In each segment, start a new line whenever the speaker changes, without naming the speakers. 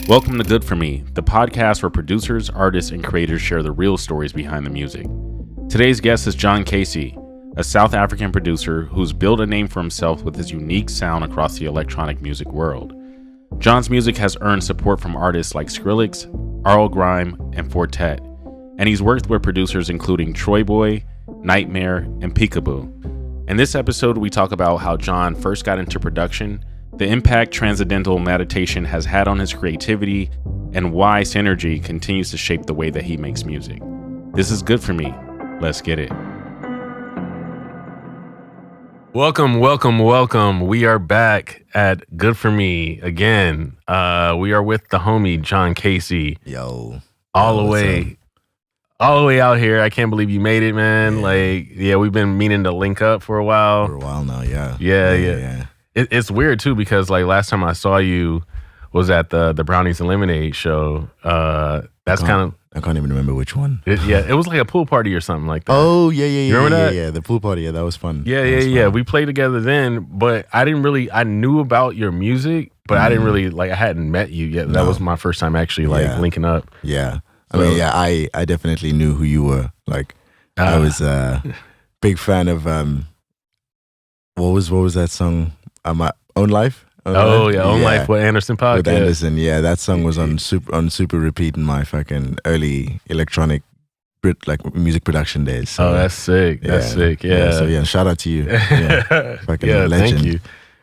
Welcome to Good For Me, the podcast where producers, artists, and creators share the real stories behind the music. Today's guest is Jon Casey, a South African producer who's built a name for himself with his unique sound across the electronic music world. Jon's music has earned support from artists like Skrillex, Arl Grime, and Fortet, and he's worked with producers including Troy Boy, Nightmare, and Peekaboo. In this episode, we talk about how Jon first got into production, the impact Transcendental Meditation has had on his creativity, and why Synergy continues to shape the way that he makes music. This is Good For Me. Let's get it. Welcome. We are back at Good For Me again. We are with the homie Jon Casey.
Yo.
All the way out here. I can't believe you made it, man. We've been meaning to link up for a while.
For a while now, yeah.
Yeah. It's weird too because last time I saw you was at the Brownies and Lemonade show. I can't even remember which one. It was like a pool party or something like that.
Oh yeah.
You remember that?
Yeah, the pool party. Yeah, that was fun.
Yeah. We played together then, but I knew about your music, but I didn't really I hadn't met you yet. That was my first time actually linking up.
Yeah. I definitely knew who you were. I was a big fan of what was that song? My Own Life.
Own Life with Anderson Podcast.
With Anderson, yeah, that song was on super repeat in my fucking early electronic music production days. So,
that's sick. That's sick. Yeah.
So shout out to you. Yeah, fucking legend.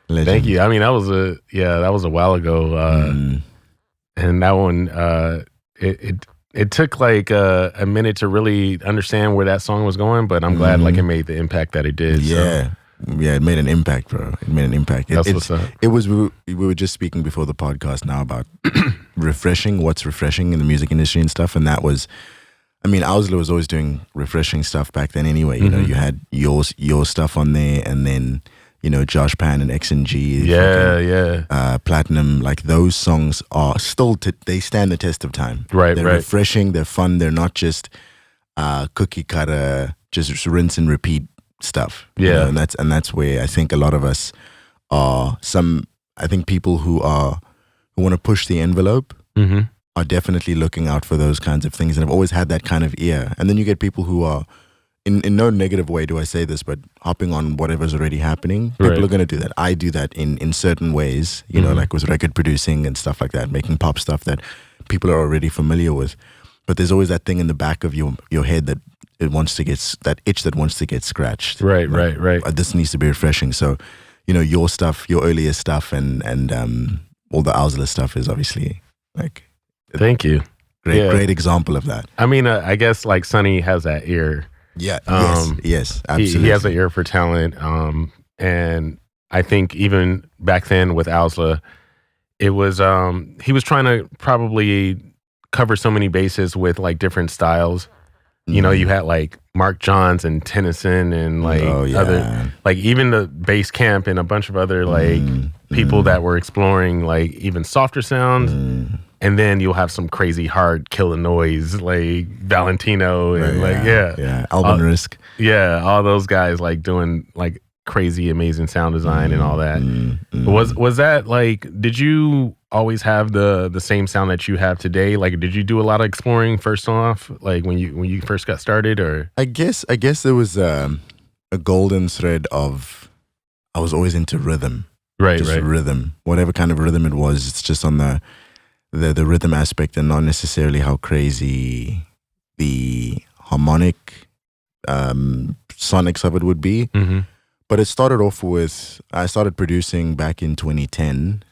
Legend.
Thank you. I mean, that was a while ago, and that one it took a minute to really understand where that song was going, but I'm glad it made the impact that it did.
Yeah.
So.
Yeah, it made an impact, bro. It made an impact.
That's what's up.
It was. We were just speaking before the podcast now about refreshing. What's refreshing in the music industry and stuff, and that was. I mean, Ausla was always doing refreshing stuff back then. Anyway, you know, you had your stuff on there, and then Josh Pan and XNG. Platinum. Like those songs are still they stand the test of time.
Right.
They're refreshing. They're fun. They're not just cookie cutter, just rinse and repeat stuff.
Yeah.
And that's where I think a lot of us are. I think people who want to push the envelope are definitely looking out for those kinds of things and have always had that kind of ear. And then you get people who are in no negative way do I say this, but hopping on whatever's already happening. People are going to do that. I do that in certain ways, like with record producing and stuff like that, making pop stuff that people are already familiar with. But there's always that thing in the back of your head that it wants to get that itch that wants to get scratched.
Right.
This needs to be refreshing. So, your stuff, your earlier stuff, and all the Ausla stuff is obviously
Thank you.
Great example of that.
I mean, I guess Sonny has that ear.
Yeah. Yes. Absolutely.
He has an ear for talent. And I think even back then with Ausla, it was he was trying to probably cover so many bases with different styles. You had Mark Johns and Tennyson and other even the Bass Camp and a bunch of other people that were exploring even softer sounds. And then you'll have some crazy hard killer noise like Valentino and
Alban Risk.
Yeah, all those guys doing crazy amazing sound design and all that. Was that did you always have the same sound that you have today? Did you do a lot of exploring first off, when you first got started, or? I guess
there was a golden thread of I was always into rhythm.
Right.
Rhythm. Whatever kind of rhythm it was, it's just on the rhythm aspect and not necessarily how crazy the harmonic sonics of it would be. But it started off with, I started producing back in 2010.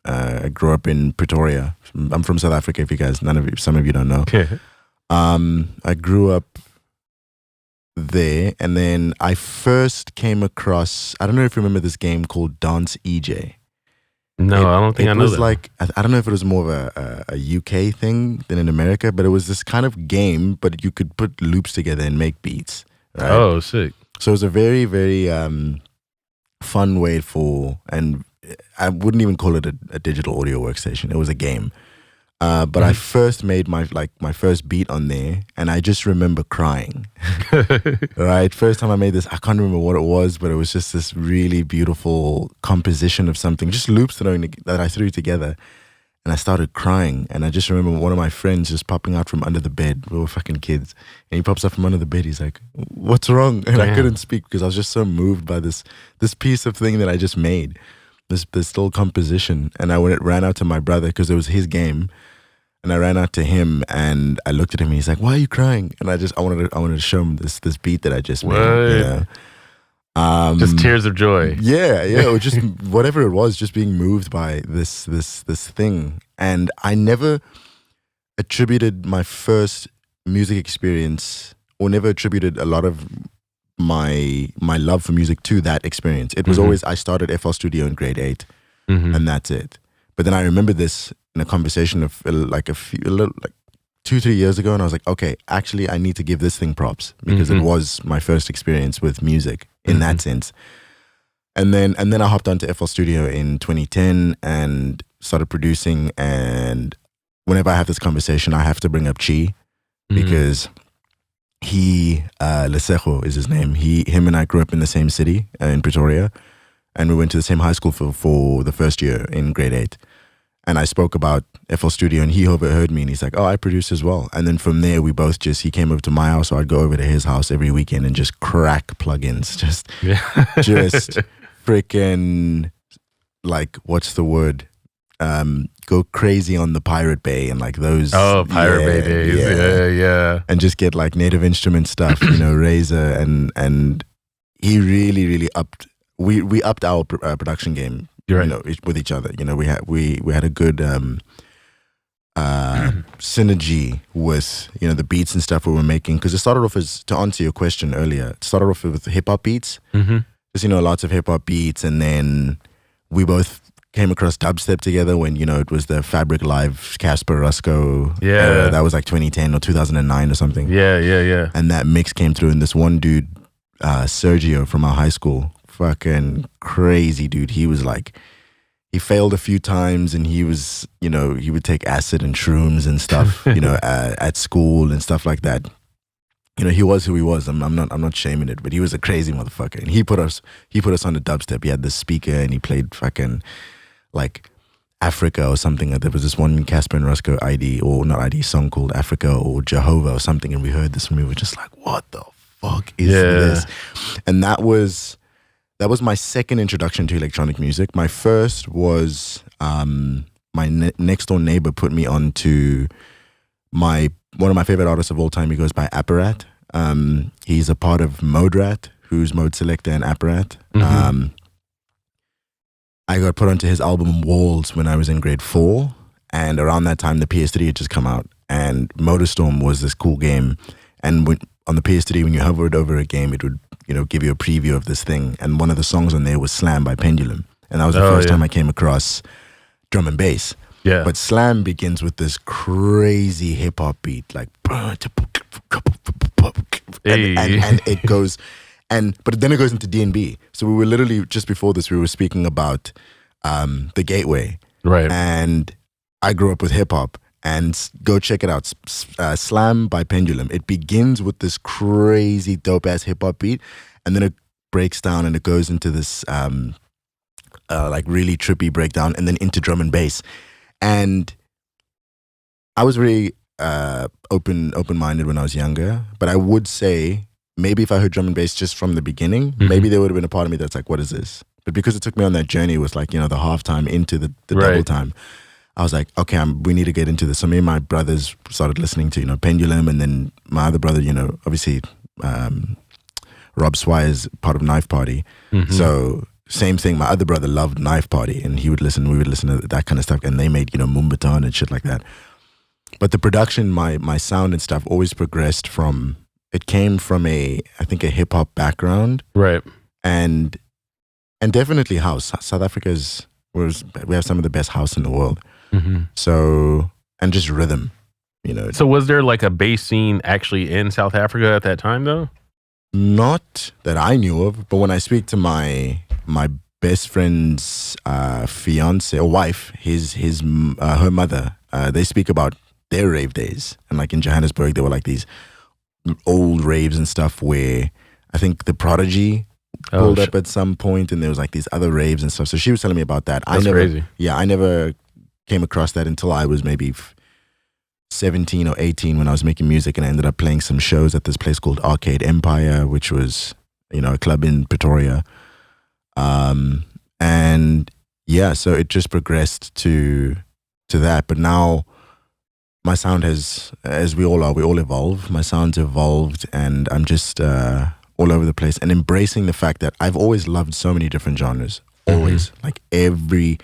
I grew up in Pretoria. I'm from South Africa, some of you don't know. I grew up there, and then I first came across, I don't know if you remember this game called Dance EJ.
No, I don't think I know that.
It was I don't know if it was more of a UK thing than in America, but it was this kind of game, but you could put loops together and make beats. Right?
Oh, sick.
So it was a very, very fun way and I wouldn't even call it a digital audio workstation. It was a game. But I first made my first beat on there, and I just remember crying. Right, first time I made this, I can't remember what it was, but it was just this really beautiful composition of something, just loops that I threw together, And I started crying. And I just remember one of my friends just popping out from under the bed. We were fucking kids. And he pops up from under the bed. He's like, what's wrong? And I couldn't speak because I was just so moved by this piece of thing that I just made. This little composition. And I ran out to my brother because it was his game. And I ran out to him and I looked at him and he's like, why are you crying? And I wanted to show him this beat that I just made. You know?
Just tears of joy.
Yeah, or just whatever it was, just being moved by this thing. And I never attributed my first music experience, or never attributed a lot of my love for music to that experience. It was always, I started FL Studio in grade 8, and that's it. But then I remember this in a conversation of like 2-3 years ago, and I was like, okay, actually I need to give this thing props because it was my first experience with music in that sense. And then I hopped onto FL Studio in 2010 and started producing. And whenever I have this conversation, I have to bring up Chi because he, Lesejo is his name. Him and I grew up in the same city in Pretoria, and we went to the same high school for the first year in grade 8. And I spoke about FL Studio and he overheard me and he's like, oh, I produce as well. And then from there, he came over to my house, so I'd go over to his house every weekend and just crack plugins. Just freaking, like, what's the word? Go crazy on the Pirate Bay and like those.
Oh, Pirate Bay days. Yeah.
And just get like Native Instrument stuff, Razor. And he really, really we upped our production game. Right. With each other, we had a good synergy with the beats and stuff we were making, because it started off as, to answer your question earlier, it started off with hip hop beats, just lots of hip hop beats, and then we both came across dubstep together when it was the Fabric Live Casper Roscoe era. That was like 2010 or 2009 or something.
Yeah.
And that mix came through, and this one dude, Sergio from our high school, fucking crazy dude. He was like, he failed a few times, and he was, he would take acid and shrooms and stuff, at school and stuff like that. He was who he was. I'm not shaming it, but he was a crazy motherfucker. And he put us on the dubstep. He had this speaker and he played fucking like Africa or something. There was this one Casper and Roscoe song called Africa or Jehovah or something, and we heard this and we were just like, what the fuck is this? And that was my second introduction to electronic music. My first was my next door neighbor put me on to one of my favorite artists of all time. He goes by Apparat. He's a part of Mode Rat, who's Mode Selector and Apparat. I got put onto his album Walls when I was in grade 4, and around that time the PS3 had just come out, and Motorstorm was this cool game. And on the PS3, when you hovered over a game, it would give you a preview of this thing. And one of the songs on there was Slam by Pendulum. And that was the first time I came across drum and bass. Yeah. But Slam begins with this crazy hip hop beat, like, and it goes, but then it goes into D&B. So we were literally, just before this, we were speaking about the Gateway.
Right.
And I grew up with hip hop. And go check it out, Slam by Pendulum. It begins with this crazy dope-ass hip-hop beat, and then it breaks down and it goes into this like really trippy breakdown, and then into drum and bass. And I was really open-minded when I was younger, but I would say maybe if I heard drum and bass just from the beginning, maybe there would have been a part of me that's like, what is this? But because it took me on that journey with like, the half time into the double time, I was like, okay, we need to get into this. So me and my brothers started listening to, Pendulum, and then my other brother, obviously Rob Swire is part of Knife Party. So same thing, my other brother loved Knife Party, and we would listen to that kind of stuff, and they made, Moombahton and shit like that. But the production, my sound and stuff always progressed it came from I think a hip hop background. Right. And definitely house. South Africa we have some of the best house in the world. So, and just rhythm,
So was there like a bass scene actually in South Africa at that time though?
Not that I knew of, but when I speak to my best friend's fiance or wife, her mother, they speak about their rave days. And like in Johannesburg, there were like these old raves and stuff where I think the Prodigy pulled up at some point, and there was like these other raves and stuff. So she was telling me about that.
That's crazy.
Yeah, I never came across that until I was maybe 17 or 18 when I was making music, and I ended up playing some shows at this place called Arcade Empire, which was, a club in Pretoria. And yeah, so it just progressed to that. But now my sound has, as we all evolve. My sound's evolved, and I'm just all over the place and embracing the fact that I've always loved so many different genres. Always, like any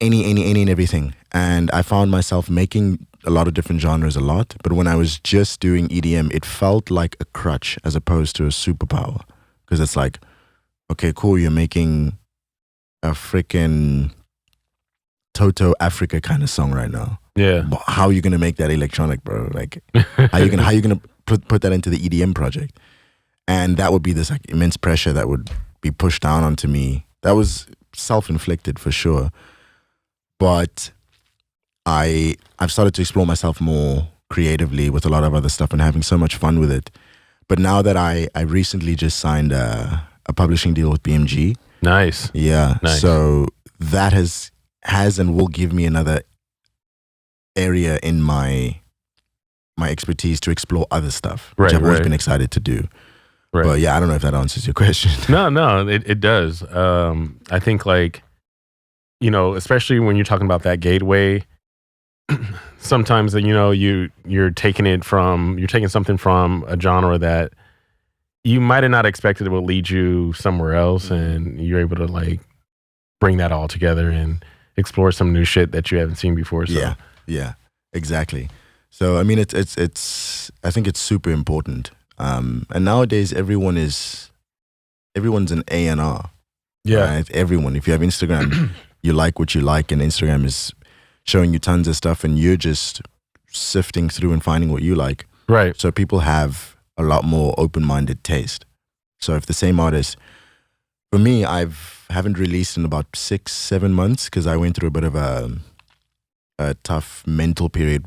and everything. And I found myself making a lot of different genres a lot. But when I was just doing EDM, it felt like a crutch as opposed to a superpower. Because it's like, okay, cool, you're making a freaking Toto Africa kind of song right now.
Yeah.
But how are you gonna make that electronic, bro? Like, how you gonna put that into the EDM project? And that would be this like immense pressure that would be pushed down onto me. That was self-inflicted for sure. But I've started to explore myself more creatively with a lot of other stuff and having so much fun with it. But now that I recently just signed a publishing deal with BMG.
Nice.
Yeah.
Nice.
So that has and will give me another area in my expertise to explore other stuff, which I've always been excited to do. Right. But yeah, I don't know if that answers your question.
No, it does. I think like, especially when you're talking about that gateway, sometimes, you're taking something from a genre that you might have not expected it will lead you somewhere else, and you're able to like bring that all together and explore some new shit that you haven't seen before. So.
Yeah, exactly. So I mean, it's I think it's super important. And nowadays everyone's an A&R.
Yeah.
Right? Everyone. If you have Instagram, you like what you like, and Instagram is showing you tons of stuff, and you're just sifting through and finding what you like.
Right.
So people have a lot more open-minded taste. So if the same artist, for me, haven't released in about 6-7 months because I went through a bit of a tough mental period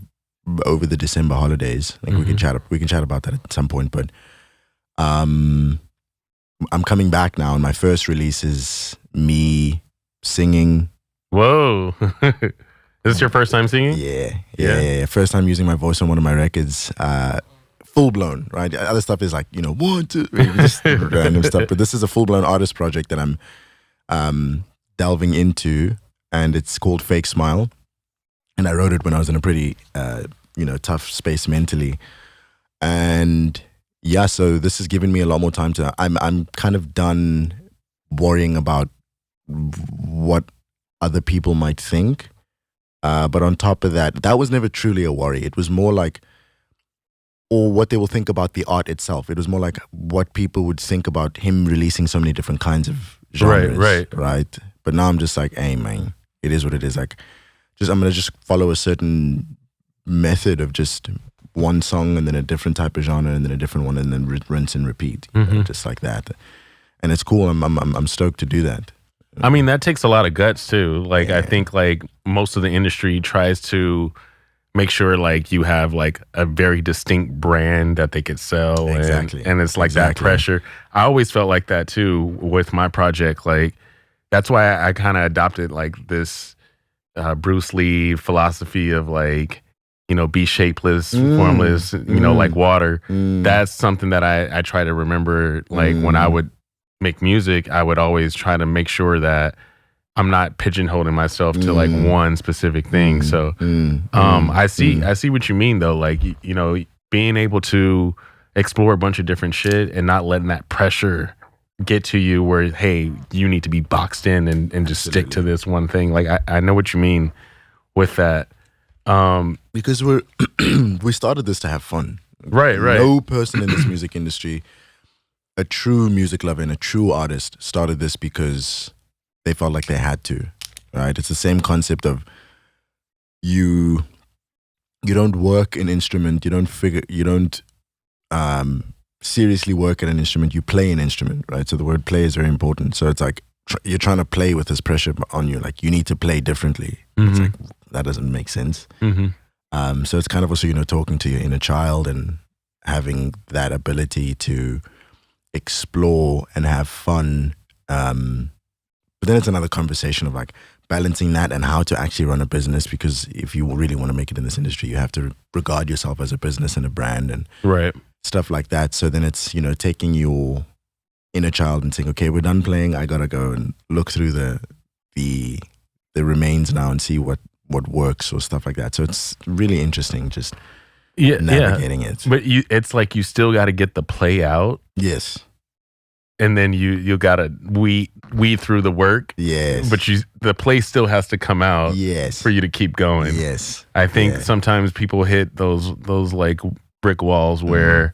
over the December holidays. Like we can chat about that at some point. But I'm coming back now, and my first release is me singing.
Whoa. Is this your first time singing?
Yeah. First time using my voice on one of my records. Full blown, right? Other stuff is like, 1, 2, just random stuff. But this is a full blown artist project that I'm delving into, and it's called Fake Smile. And I wrote it when I was in a pretty, tough space mentally. And yeah, so this has given me a lot more time to, I'm kind of done worrying about what other people might think. But on top of that was never truly a worry. It was more like, or what they will think about the art itself. It was more like what people would think about him releasing so many different kinds of genres. Right. But now I'm just like, hey man, it is what it is. Like, I'm gonna just follow a certain method of just one song and then a different type of genre and then a different one and then rinse and repeat, just like that. And it's cool. I'm stoked to do that.
I mean, that takes a lot of guts too. Like, I think like most of the industry tries to make sure like you have like a very distinct brand that they could sell.
Exactly.
And it's like that pressure. I always felt like that too with my project. Like, that's why I kind of adopted like this Bruce Lee philosophy of like, be shapeless, formless, like water. That's something that I try to remember. Like when I would make music, I would always try to make sure that I'm not pigeonholing myself to like one specific thing. So I see what you mean though. Like, being able to explore a bunch of different shit and not letting that pressure get to you where, hey, you need to be boxed in and just stick to this one thing. Like, I know what you mean with that.
Because we started this to have fun.
Right.
No person in this music industry, a true music lover and a true artist, started this because they felt like they had to, right? It's the same concept of you don't work an instrument, you don't seriously work at an instrument, you play an instrument, right? So the word play is very important. So it's like you're trying to play with this pressure on you, like you need to play differently. It's like, that doesn't make sense. So it's kind of also, talking to your inner child and having that ability to explore and have fun. But then it's another conversation of like balancing that and how to actually run a business, because if you really want to make it in this industry, you have to regard yourself as a business and a brand and stuff like that. So then it's, you know, taking your inner child and saying, okay, we're done playing, I gotta go and look through the remains now and see what works or stuff like that. So it's really interesting just navigating it.
But it's like you still got to get the play out.
Yes.
And then you gotta weed through the work.
Yes.
But the play still has to come out.
Yes.
For you to keep going.
Yes.
I think sometimes people hit those like brick walls where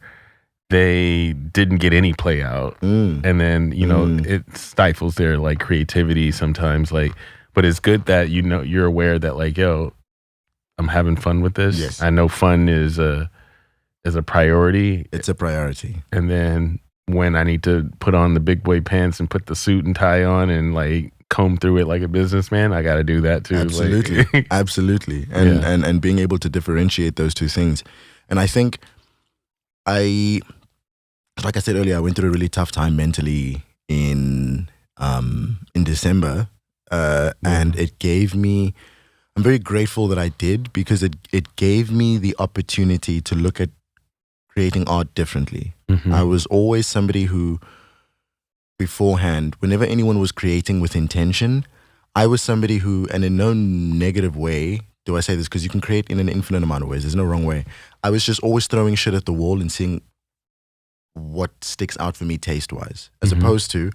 they didn't get any play out, and then you know it stifles their like creativity sometimes. Like, but it's good that you know you're aware that like, yo, I'm having fun with this.
Yes.
I know fun is a priority.
It's a priority.
And then when I need to put on the big boy pants and put the suit and tie on and like comb through it like a businessman, I got to do that too.
Absolutely.
Like,
Absolutely. And being able to differentiate those two things. And I think like I said earlier, I went through a really tough time mentally in December, and it gave me, I'm very grateful that I did, because it gave me the opportunity to look at creating art differently. I was always somebody who, beforehand, whenever anyone was creating with intention, I was somebody who, and in no negative way do I say this, because you can create in an infinite amount of ways, there's no wrong way. I was just always throwing shit at the wall and seeing what sticks out for me taste-wise, as opposed to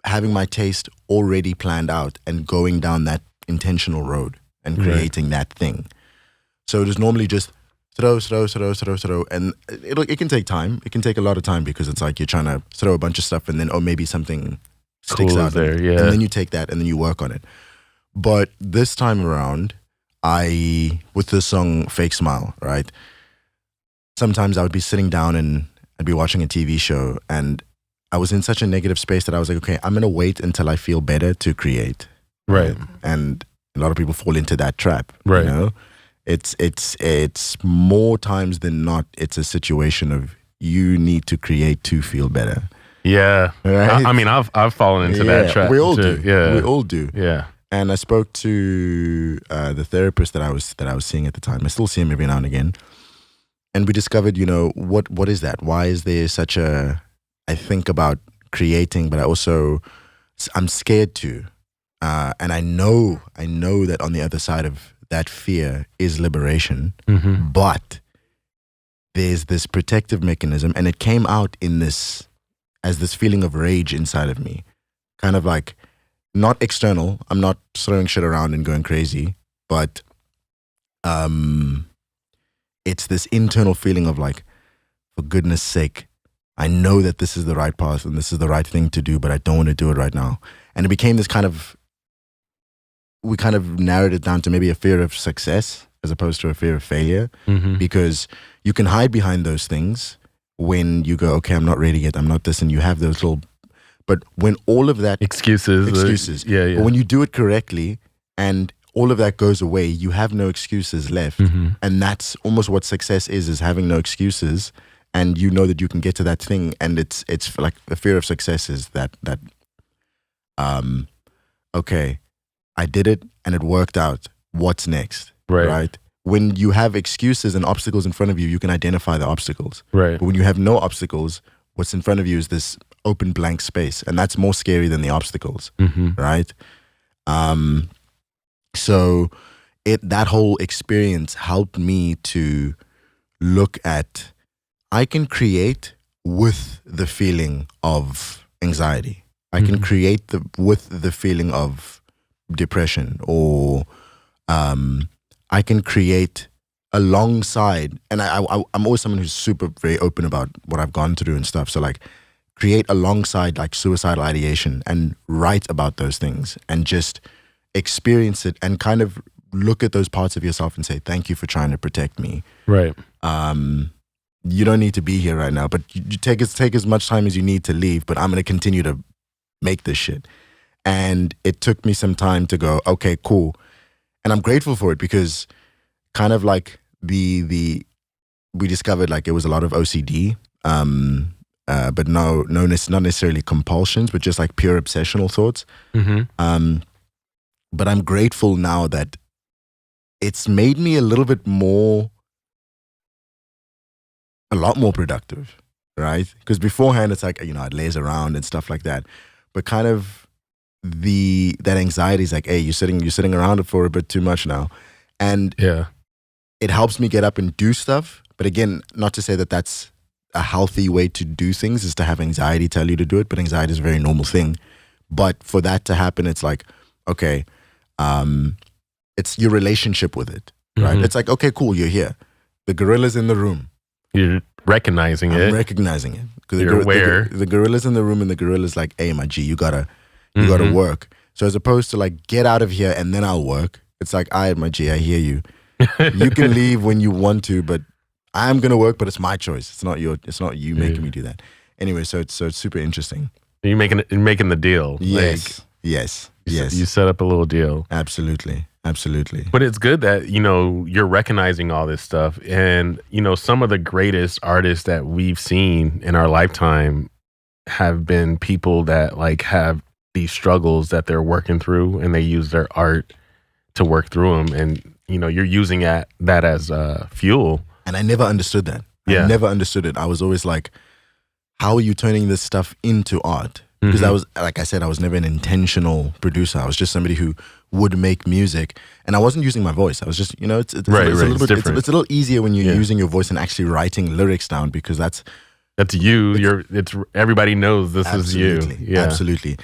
having my taste already planned out and going down that intentional road and creating that thing. So it is normally just throw, and it can take time. It can take a lot of time, because it's like you're trying to throw a bunch of stuff and then maybe something sticks out
there,
and then you take that and then you work on it. But this time around, with the song Fake Smile, right? Sometimes I would be sitting down and I'd be watching a TV show, and I was in such a negative space that I was like, okay, I'm going to wait until I feel better to create.
Right.
And a lot of people fall into that trap.
Right.
You know? It's more times than not, it's a situation of you need to create to feel better.
Yeah.
Right?
I mean, I've fallen into that trap.
We all
too.
do.
Yeah.
We all do.
Yeah.
And I spoke to the therapist that I was seeing at the time. I still see him every now and again. And we discovered, you know, what is that? Why is there such a, I think about creating, but I'm scared to. And I know that on the other side of that fear is liberation. But there's this protective mechanism, and it came out in this, as this feeling of rage inside of me. Kind of like, not external, I'm not throwing shit around and going crazy, but it's this internal feeling of like, for goodness sake, I know that this is the right path and this is the right thing to do, but I don't want to do it right now. And it became this we kind of narrowed it down to maybe a fear of success as opposed to a fear of failure, because you can hide behind those things when you go, okay, I'm not ready yet, I'm not this, and you have those little, but when all of that excuses,
yeah.
But when you do it correctly and all of that goes away, you have no excuses left. And that's almost what success is having no excuses. And you know that you can get to that thing. And it's like the fear of success is that okay, I did it and it worked out. What's next? Right? When you have excuses and obstacles in front of you, you can identify the obstacles.
Right.
But when you have no obstacles, what's in front of you is this open blank space. And that's more scary than the obstacles. Right? So that whole experience helped me to look at, I can create with the feeling of anxiety. I can create with the feeling of depression, or I can create alongside, and I'm always someone who's super very open about what I've gone through and stuff. So like create alongside like suicidal ideation and write about those things and just experience it and kind of look at those parts of yourself and say, thank you for trying to protect me.
Right.
You don't need to be here right now, but you take as much time as you need to leave, but I'm going to continue to make this shit. And it took me some time to go, okay, cool. And I'm grateful for it, because kind of like we discovered like it was a lot of OCD, but not necessarily compulsions, but just like pure obsessional thoughts. But I'm grateful now that it's made me a lot more productive, right? Because beforehand, it's like, I'd laze around and stuff like that. But kind of that anxiety is like, hey, you're sitting around it for a bit too much now. And it helps me get up and do stuff. But again, not to say that that's a healthy way to do things, is to have anxiety tell you to do it. But anxiety is a very normal thing. But for that to happen, it's like, okay, it's your relationship with it, right? It's like, okay, cool, you're here. The gorilla's in the room.
You're recognizing it.
I'm recognizing it.
You're aware.
The gorilla's in the room, and the gorilla's like, hey, my G, you gotta work. So as opposed to like, get out of here and then I'll work. It's like, all right, my G, I hear you. You can leave when you want to, but I'm gonna work. But it's my choice. It's not you making me do that. Anyway, so it's super interesting.
You're making the deal.
Yes, yes.
You set up a little deal.
Absolutely.
But it's good that, you're recognizing all this stuff. And, some of the greatest artists that we've seen in our lifetime have been people that like have these struggles that they're working through, and they use their art to work through them. And, you're using that as fuel. And
I never understood that. I never understood it. I was always like, how are you turning this stuff into art? Because I was, like I said, I was never an intentional producer. I was just somebody who would make music, and I wasn't using my voice. I was just, it's a little easier when you're using your voice and actually writing lyrics down, because that's
you. It's everybody knows this is you. Yeah.
Absolutely.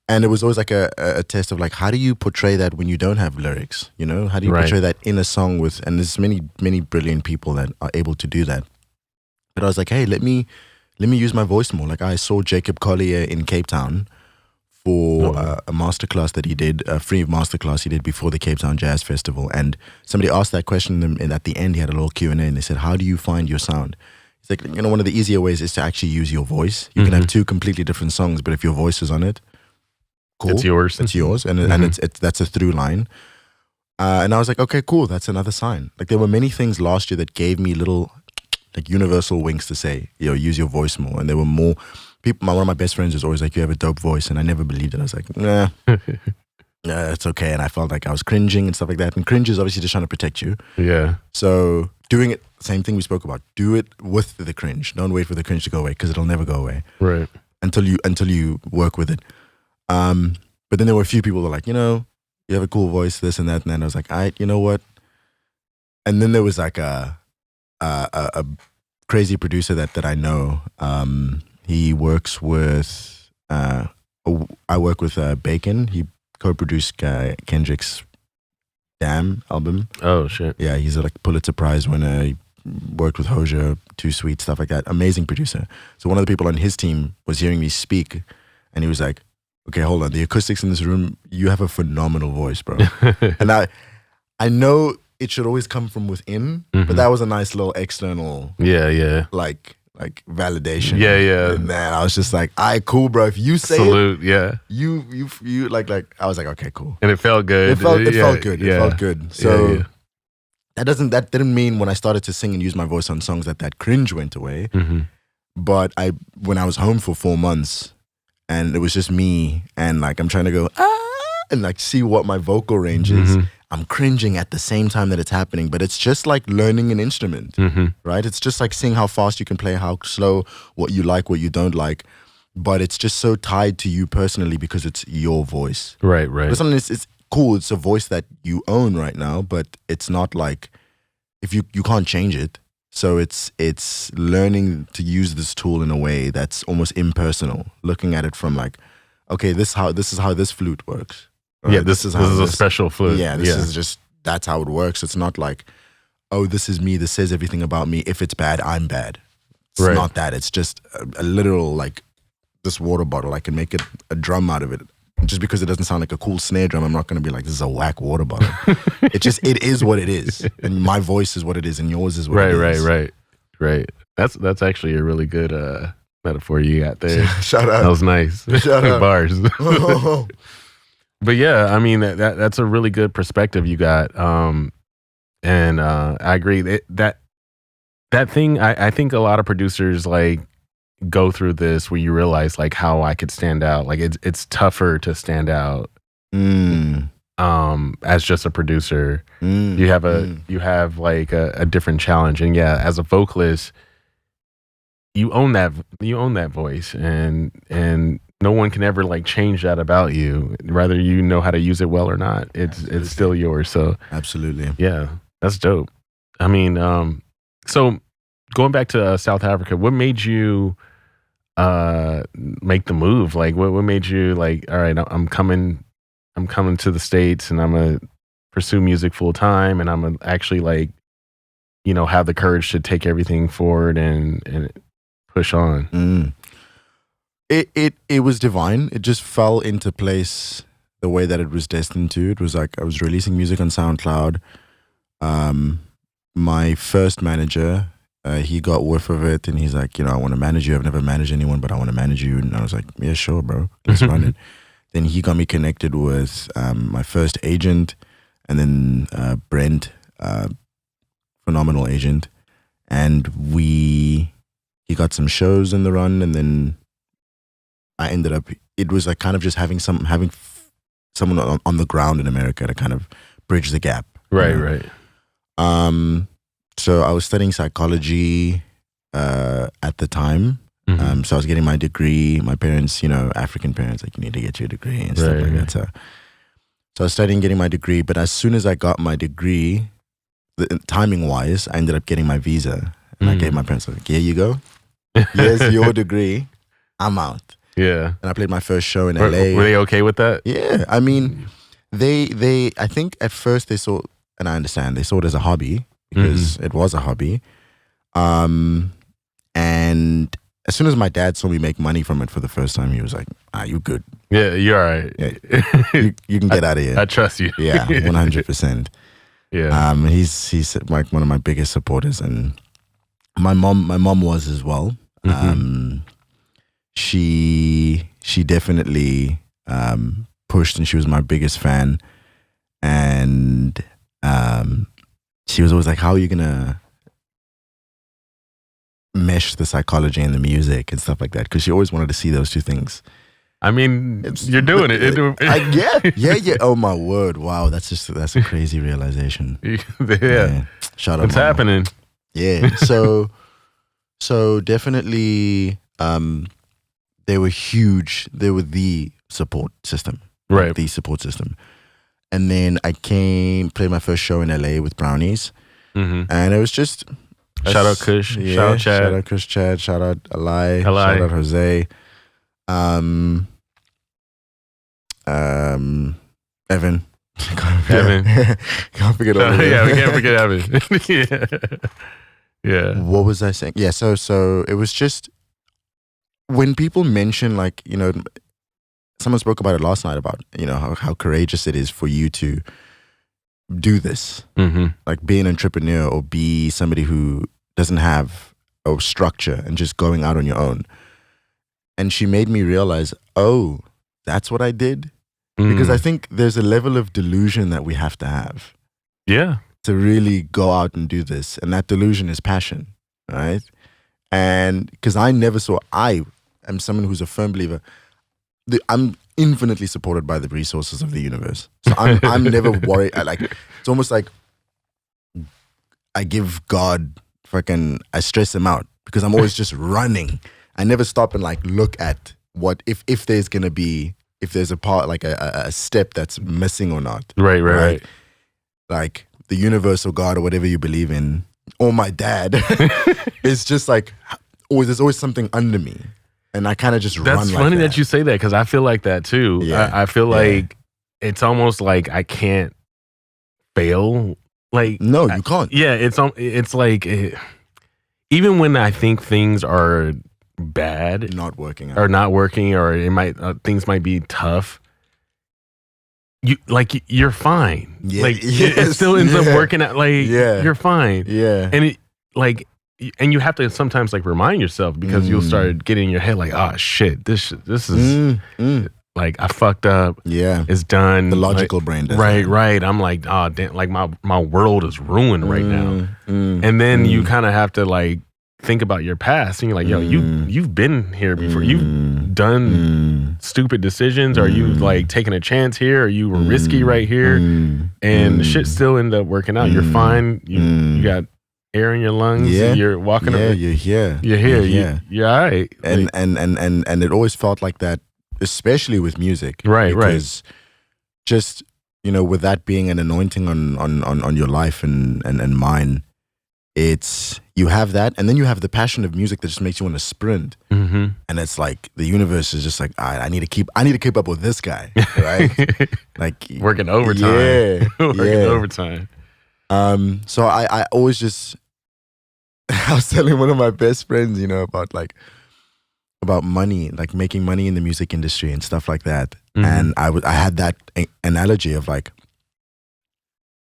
And it was always like a test of like, how do you portray that when you don't have lyrics? How do you portray that in a song with? And there's many brilliant people that are able to do that. But I was like, hey, let me use my voice more. Like, I saw Jacob Collier in Cape Town for a masterclass that he did, a free masterclass he did before the Cape Town Jazz Festival. And somebody asked that question, and at the end he had a little Q&A, and they said, how do you find your sound? He's like, one of the easier ways is to actually use your voice. You can have two completely different songs, but if your voice is on it, cool.
It's yours.
It's yours. And it's that's a through line. And I was like, okay, cool. That's another sign. Like, there were many things last year that gave me little like universal winks to say, use your voice more. And there were more people. One of my best friends was always like, you have a dope voice. And I never believed it. I was like, nah, it's okay. And I felt like I was cringing and stuff like that. And cringe is obviously just trying to protect you.
Yeah.
So doing it, same thing we spoke about. Do it with the cringe. Don't wait for the cringe to go away, because it'll never go away.
Right.
Until you work with it. But then there were a few people that were like, you have a cool voice, this and that. And then I was like, all right, you know what? And then there was like a crazy producer that I know. He works with, I work with Bacon. He co-produced Kendrick's Damn album.
Oh, shit.
Yeah, he's a Pulitzer Prize winner. He worked with Hozier, Too Sweet, stuff like that. Amazing producer. So one of the people on his team was hearing me speak, and he was like, okay, hold on. The acoustics in this room, you have a phenomenal voice, bro. And I know it should always come from within, but that was a nice little external, like validation.
Yeah.
And then I was just like, all right, cool, bro. If you say
salute,
it, you like I was like, okay, cool.
And it felt good.
It felt good. It felt good. So that didn't mean when I started to sing and use my voice on songs that cringe went away. But when I was home for 4 months, and it was just me, and like I'm trying to go and like see what my vocal range is. I'm cringing at the same time that it's happening, but it's just like learning an instrument, right? It's just like seeing how fast you can play, how slow, what you like, what you don't like. But it's just so tied to you personally because it's your voice.
Right.
But something it's cool. It's a voice that you own right now, but it's not like, if you can't change it. So it's learning to use this tool in a way that's almost impersonal, looking at it from like, okay, this is how this flute works.
Right? Yeah, this is a special flute.
Yeah, this is just, that's how it works. It's not like, oh, this is me, this says everything about me. If it's bad, I'm bad. It's not that. It's just a literal, like, this water bottle. I can make a drum out of it. Just because it doesn't sound like a cool snare drum, I'm not going to be like, this is a whack water bottle. It is what it is. And my voice is what it is, and yours is what it is.
Right. That's actually a really good metaphor you got there.
Shout out.
That was nice.
Shout out.
Bars. But yeah, I mean, that's a really good perspective you got. And I agree that thing, I think a lot of producers like go through this where you realize like how I could stand out. Like it's tougher to stand out. as just a producer. You have like a different challenge, and yeah, as a vocalist, you own that voice, and no one can ever like change that about you, whether you know how to use it well or not. It's still yours. So
absolutely,
yeah, that's dope. I mean, so going back to South Africa, what made you make the move? Like, what made you like, all right, I'm coming to the States, and I'm gonna pursue music full time, and I'm gonna actually like, you know, have the courage to take everything forward and push on.
It was divine. It just fell into place the way that it was destined to. It was like I was releasing music on SoundCloud. My first manager, he got whiff of it, and he's like, you know, I want to manage you. I've never managed anyone, but I want to manage you. And I was like, yeah, sure, bro. Let's run it. Then he got me connected with my first agent, and then Brent, phenomenal agent. And he got some shows in the run, and then I ended up, it was like kind of just having someone on the ground in America to kind of bridge the gap.
Right, right.
So I was studying psychology at the time. So I was getting my degree. My parents, you know, African parents, like, you need to get your degree and stuff like that. So I was studying, getting my degree. But as soon as I got my degree, timing wise, I ended up getting my visa. And I gave my parents, like, here you go. Here's your degree. I'm out.
Yeah.
And I played my first show in LA.
Were they okay with that?
Yeah. I mean, they I think at first they saw, and I understand, they saw it as a hobby, because it was a hobby. And as soon as my dad saw me make money from it for the first time, he was like, you good.
Yeah, you're all right.
Yeah, you can get out of here.
I trust you.
Yeah, 100%.
Yeah.
He's like one of my biggest supporters, and my mom was as well. She definitely pushed, and she was my biggest fan. And she was always like, how are you gonna mesh the psychology and the music and stuff like that? Because she always wanted to see those two things.
I mean, you're doing it.
Yeah. Oh my word! Wow, that's a crazy realization.
Yeah.
Shout out.
It's happening.
Yeah. So definitely, they were huge. They were the support system.
Right.
The support system. And then I played my first show in LA with Brownies, and it was just.
Shout out Kush.
Yeah,
shout out Chad.
Shout out Kush, Chad. Shout out Alai. Shout out Jose. Evan. Can't forget all of them.
Yeah, we can't forget Evan. Yeah.
What was I saying? Yeah, so it was just when people mention, like, you know, someone spoke about it last night about, you know, how courageous it is for you to do this, like be an entrepreneur or be somebody who doesn't have a structure and just going out on your own. And she made me realize, oh, that's what I did. Because I think there's a level of delusion that we have to have.
Yeah.
To really go out and do this. And that delusion is passion, right? And because I am someone who's a firm believer. I'm infinitely supported by the resources of the universe. So I'm never worried. It's almost like I give God I stress him out because I'm always just running. I never stop and like look at what if there's a part, like a step that's missing or not.
Right.
Like the universe or God or whatever you believe in, or my dad, is just like, there's always something under me. And I kind of just run like that.
That's funny that you say that, because I feel like that too. Yeah. I feel like it's almost like I can't fail. Like,
no, you can't.
Yeah, it's like, even when I think things are bad,
not working,
or it might things might be tough, you're fine.
Yeah,
like it still ends up working out. Like you're fine.
Yeah,
and you have to sometimes like remind yourself, because you'll start getting in your head like, oh shit, this is like I fucked up.
Yeah,
it's done.
The logical brain does
right. I'm like, oh damn, like my world is ruined right now. And then you kind of have to like think about your past and you're like, yo, you've been here before. You've done stupid decisions, or you like taking a chance here, or you were risky right here, and the shit still ended up working out. You're fine. You got air in your lungs.
Yeah.
You're walking.
Yeah, you're here.
You're here.
Yeah.
You're all right.
And it always felt like that, especially with music.
Right.
Because just, with that being an anointing on your life and mine, it's, you have that, and then you have the passion of music that just makes you want to sprint. And it's like the universe is just like, all right, I need to keep up with this guy, right? Like
working overtime.
Yeah,
working overtime.
So I always just, I was telling one of my best friends, about money, like making money in the music industry and stuff like that. And I had that analogy of like,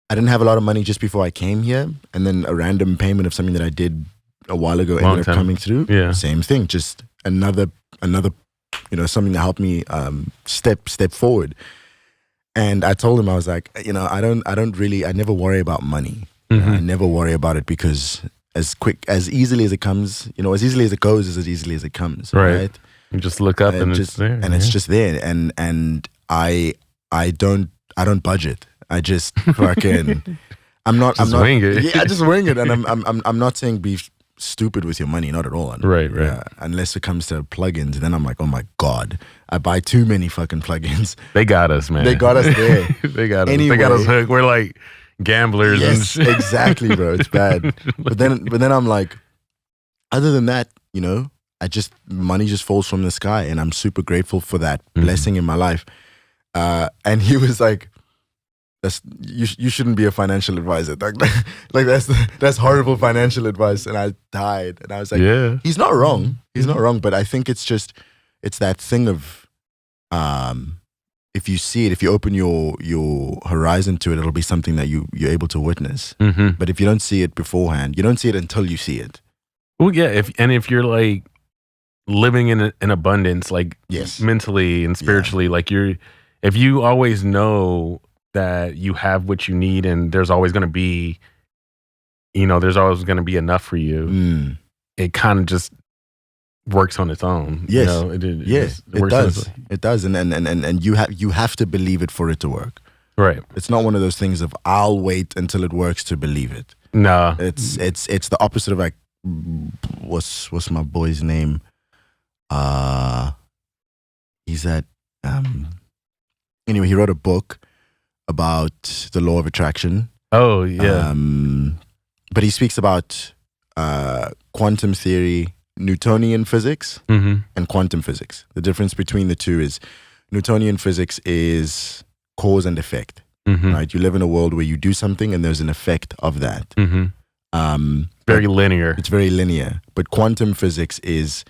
I didn't have a lot of money just before I came here, and then a random payment of something that I did a while ago ended up coming through. Yeah. Same thing, just another something that helped me step forward. And I told him, I was like, I never worry about money. I never worry about it, because as easily as it comes, as easily as it goes is as easily as it comes. Right.
You just look up and it's there.
And it's just there. And I don't budget. I just fucking, I'm not
wing it.
Yeah, I just wing it. And I'm not saying be stupid with your money, not at all.
Right.
Unless it comes to plugins, then I'm like, oh my God, I buy too many fucking plugins.
They got us, man.
They got us there.
They got us. Anyway, they got us hooked. We're like gamblers.
Yes,
and shit.
Exactly, bro. It's bad. But then I'm like, other than that, money just falls from the sky, and I'm super grateful for that blessing in my life. And he was like, you shouldn't be a financial advisor. Like that's horrible financial advice. And I died. And I was like, yeah. He's not wrong. He's not wrong. But I think it's that thing of, if you see it, if you open your horizon to it, it'll be something that you're able to witness. But if you don't see it beforehand, you don't see it until you see it.
Well, yeah. If you're like living in abundance, like mentally and spiritually, like if you always know that you have what you need, and there's always going to be, there's always going to be enough for you. It kind of just works on its own.
Yes,
it
does. It does, and you have to believe it for it to work. Right. It's not one of those things of I'll wait until it works to believe it. No, it's the opposite of like, what's my boy's name? He's that. Anyway, he wrote a book about the law of attraction. Oh, yeah. But he speaks about quantum theory, Newtonian physics, and quantum physics. The difference between the two is Newtonian physics is cause and effect. Right? You live in a world where you do something and there's an effect of that.
Very linear.
It's very linear. But quantum physics is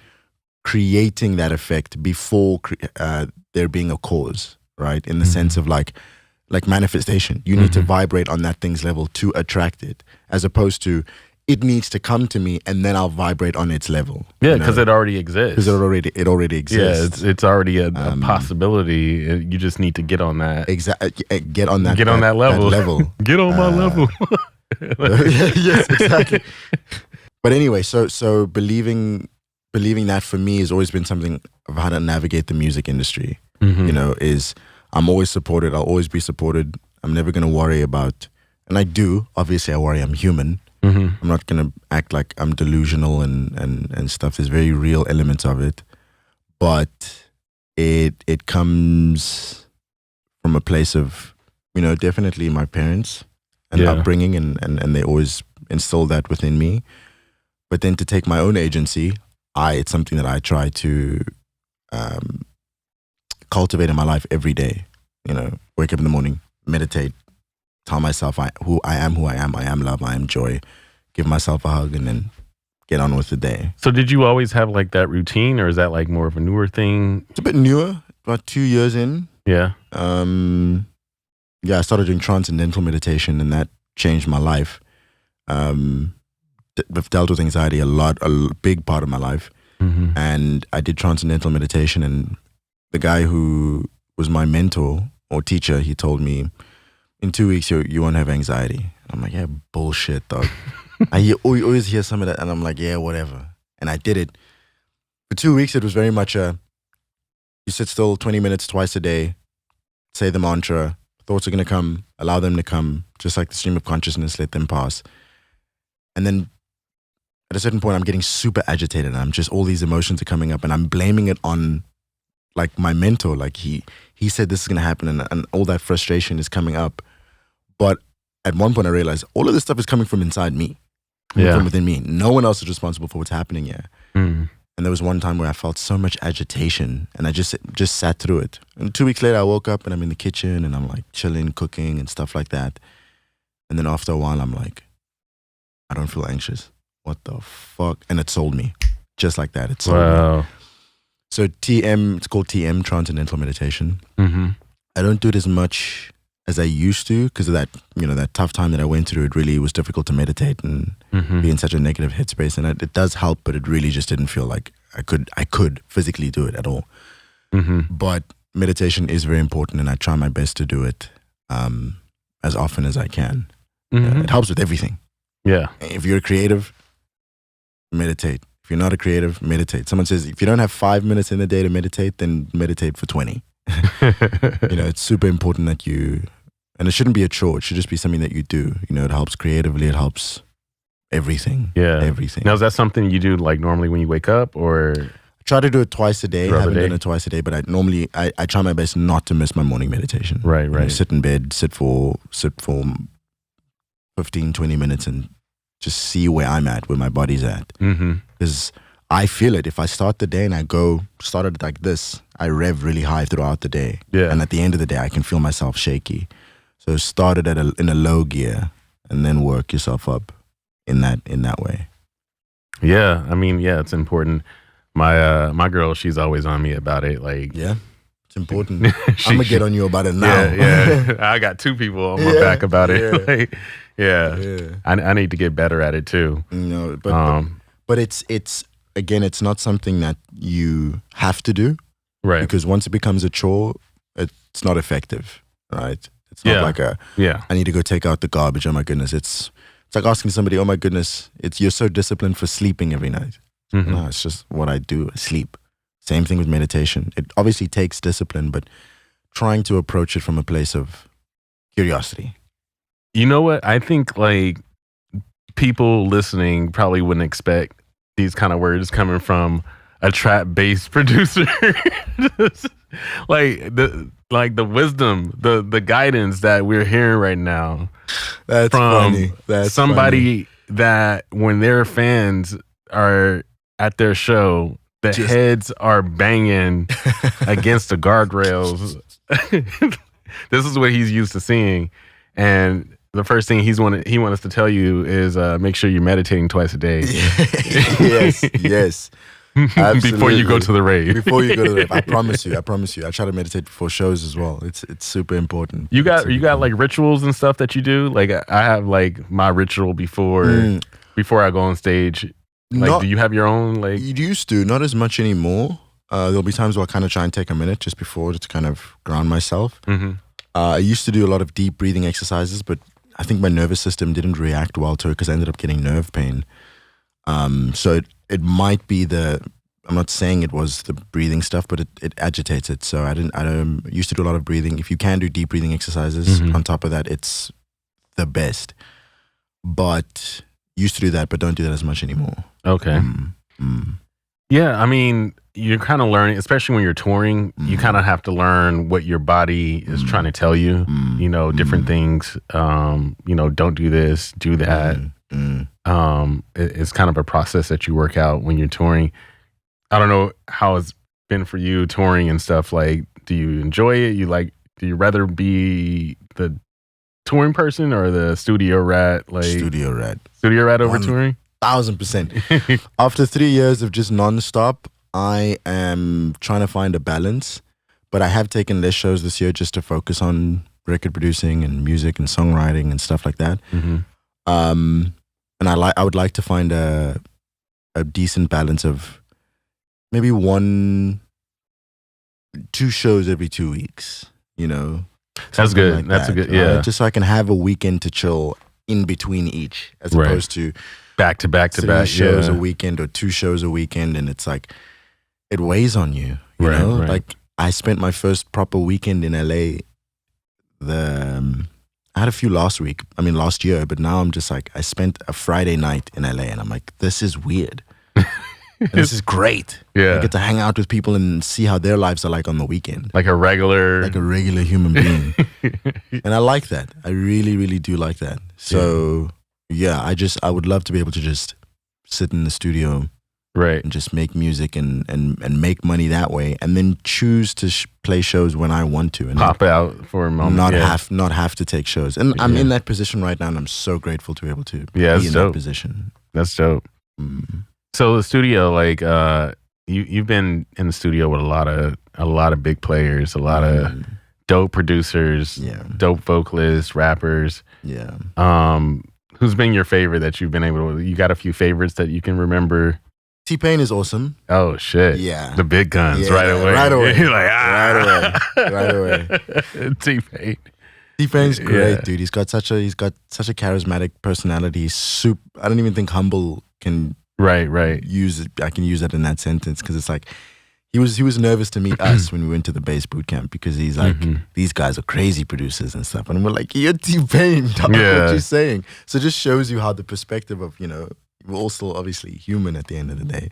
creating that effect before there being a cause, right? In the sense of like manifestation. You need to vibrate on that thing's level to attract it, as opposed to it needs to come to me and then I'll vibrate on its level.
Yeah, because it already exists.
Because it already exists.
Yeah, it's already a possibility. You just need to get on that.
Exactly. Get on that
level. Get on my level.
Yes, exactly. But anyway, so believing that for me has always been something of how to navigate the music industry. Is I'm always supported. I'll always be supported. I'm never going to worry about, and I do, obviously I worry, I'm human. I'm not going to act like I'm delusional and stuff. There's very real elements of it. But it comes from a place of, definitely my parents and upbringing, and they always instilled that within me. But then to take my own agency, it's something that I try to cultivate in my life every day. Wake up in the morning, meditate, tell myself who I am, I am love, I am joy, give myself a hug, and then get on with the day.
So did you always have like that routine, or is that like more of a newer thing?
It's a bit newer, about 2 years in. Yeah. I started doing Transcendental Meditation, and that changed my life. I've dealt with anxiety a big part of my life. And I did Transcendental Meditation, and the guy who was my mentor or teacher, he told me, in 2 weeks, you won't have anxiety. I'm like, yeah, bullshit, dog. always hear some of that, and I'm like, yeah, whatever. And I did it for 2 weeks. It was very much you sit still 20 minutes twice a day, say the mantra. Thoughts are gonna come. Allow them to come, just like the stream of consciousness. Let them pass. And then at a certain point, I'm getting super agitated. And I'm just, all these emotions are coming up, and I'm blaming it on like my mentor. Like he said this is gonna happen, and all that frustration is coming up. But at one point, I realized all of this stuff is coming from inside me, from within me. No one else is responsible for what's happening here. Mm. And there was one time where I felt so much agitation, and I just sat through it. And 2 weeks later, I woke up and I'm in the kitchen and I'm like chilling, cooking and stuff like that. And then after a while, I'm like, I don't feel anxious. What the fuck? And it sold me, just like that. It sold me. So TM, it's called TM, Transcendental Meditation. Mm-hmm. I don't do it as much as I used to because of that, that tough time that I went through. It really was difficult to meditate and be in such a negative headspace. And it does help, but it really just didn't feel like I could physically do it at all. Mm-hmm. But meditation is very important, and I try my best to do it as often as I can. Mm-hmm. It helps with everything. Yeah. If you're a creative, meditate. If you're not a creative, meditate. Someone says, if you don't have 5 minutes in the day to meditate, then meditate for 20. It's super important that and it shouldn't be a chore. It should just be something that you do. It helps creatively. It helps everything. Yeah. Everything.
Now, is that something you do like normally when you wake up, or?
I try to do it twice a day. I haven't done it twice a day, but I try my best not to miss my morning meditation. Right. Sit in bed, sit for 15, 20 minutes and just see where I'm at, where my body's at. Because I feel it. If I start the day and I started like this, I rev really high throughout the day. Yeah. And at the end of the day, I can feel myself shaky. So start it in a low gear and then work yourself up in that way.
Yeah. I mean, yeah, it's important. My girl, she's always on me about it. Like,
yeah, it's important. I'm gonna get on you about it now.
Yeah. I got 2 people on my back about it. Yeah. I need to get better at it too.
But it's again, it's not something that you have to do, right? Because once it becomes a chore, it's not effective, right? It's not like I need to go take out the garbage. Oh my goodness, it's like asking somebody, oh my goodness, you're so disciplined for sleeping every night. Mm-hmm. No, it's just what I do. I sleep. Same thing with meditation. It obviously takes discipline, but trying to approach it from a place of curiosity.
You know what? I think like people listening probably wouldn't expect these kind of words coming from a trap-based producer. like the wisdom, the guidance that we're hearing right now.
That's
from
funny. That's
somebody
funny.
That when their fans are at their show, the heads are banging against the guardrails. This is what he's used to seeing, and the first thing he wants us to tell you is make sure you're meditating twice a day.
Yes. Absolutely.
Before you go to the rave.
I promise you. I try to meditate before shows as well. It's super important.
You got like rituals and stuff that you do? Like I have like my ritual before I go on stage. Like, do you have your own? Like,
you used to, not as much anymore. There'll be times where I kind of try and take a minute just before to kind of ground myself. Mm-hmm. I used to do a lot of deep breathing exercises, but I think my nervous system didn't react well to it because I ended up getting nerve pain. So it might be I'm not saying it was the breathing stuff, but it agitates it. So I used to do a lot of breathing. If you can do deep breathing exercises on top of that, it's the best. But used to do that, but don't do that as much anymore.
Okay. Yeah, I mean, you're kind of learning, especially when you're touring, you kind of have to learn what your body is trying to tell you, different things, don't do this, do that. It's kind of a process that you work out when you're touring. I don't know how it's been for you touring and stuff. Like, do you enjoy it? Do you rather be the touring person or the studio rat? Like
Studio rat
over touring?
1,000%. After 3 years of just nonstop, I am trying to find a balance, but I have taken less shows this year just to focus on record producing and music and songwriting and stuff like that. Mm-hmm. And I would like to find a decent balance of maybe 1-2 shows every 2 weeks.
That's good.
Like
That's
that,
a good, yeah.
Just so I can have a weekend to chill in between each, as
Right.
opposed to
back to back to
3
back
shows
yeah.
a weekend or 2 shows a weekend, and it's like it weighs on you. You
Right,
know,
right.
like I spent my first proper weekend in LA. I had a few last year, but now I'm just like, I spent a Friday night in LA, and I'm like, this is weird. And this is great.
Yeah.
I get to hang out with people and see how their lives are like on the weekend.
Like a regular
Human being. And I like that. I really, really do like that. So yeah, I would love to be able to just sit in the studio,
right,
and just make music and make money that way, and then choose to play shows when I want to, and
pop out for a moment,
not have to take shows. And I'm in that position right now, and I'm so grateful to be able to be in that position.
That's dope. So the studio, like you've been in the studio with a lot of big players, a lot of dope producers, dope vocalists, rappers.
Yeah.
Who's been your favorite that you've been able to? You got a few favorites that you can remember?
T-Pain is awesome.
Oh shit!
Yeah,
the big guns right away. You're like
right away.
T-Pain.
T-Pain's great, dude. He's got such a charismatic personality. He's I don't even think humble can use it. I can use that in that sentence, because it's like he was nervous to meet us when we went to the bass boot camp, because he's like, these guys are crazy producers and stuff, and we're like, you're T-Pain, dog, what you saying? So it just shows you how the perspective of, you know, we're all still obviously human at the end of the day.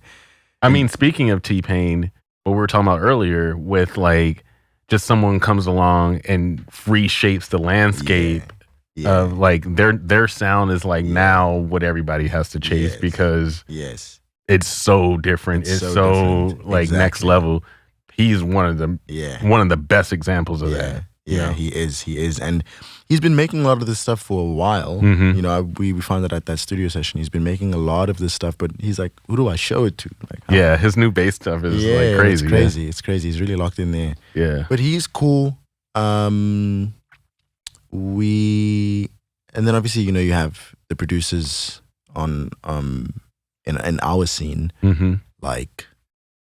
I mean, speaking of T-Pain, what we were talking about earlier with like just someone comes along and reshapes the landscape of like their sound is like now what everybody has to chase, because it's so different. It's so different. Like next level. He's one of the best examples of that.
Yeah, he is. And he's been making a lot of this stuff for a while. You know, we found that at that studio session. He's been making a lot of this stuff, but he's like, who do I show it to? Like,
his new bass stuff is like crazy.
It's crazy. It's crazy. He's really locked in there.
Yeah.
But he's cool. And then obviously, you know, you have the producers on in our scene, like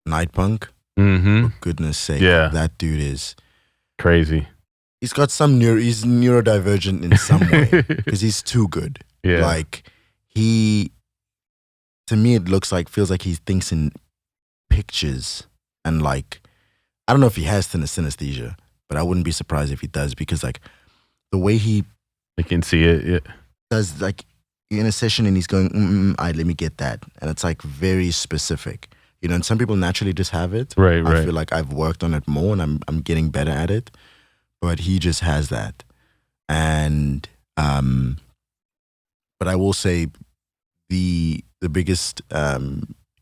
Nightpunk. For goodness sake.
Yeah.
That dude is
crazy.
He's got he's neurodivergent in some way, because he's too good.
Yeah.
Like to me, feels like he thinks in pictures, and like, I don't know if he has synesthesia, but I wouldn't be surprised if he does, because like the way he
can see it,
does, like in a session, and he's going, let me get that. And it's like very specific, you know, and some people naturally just have it.
Right.
I feel like I've worked on it more, and I'm getting better at it. But he just has that. And but I will say the biggest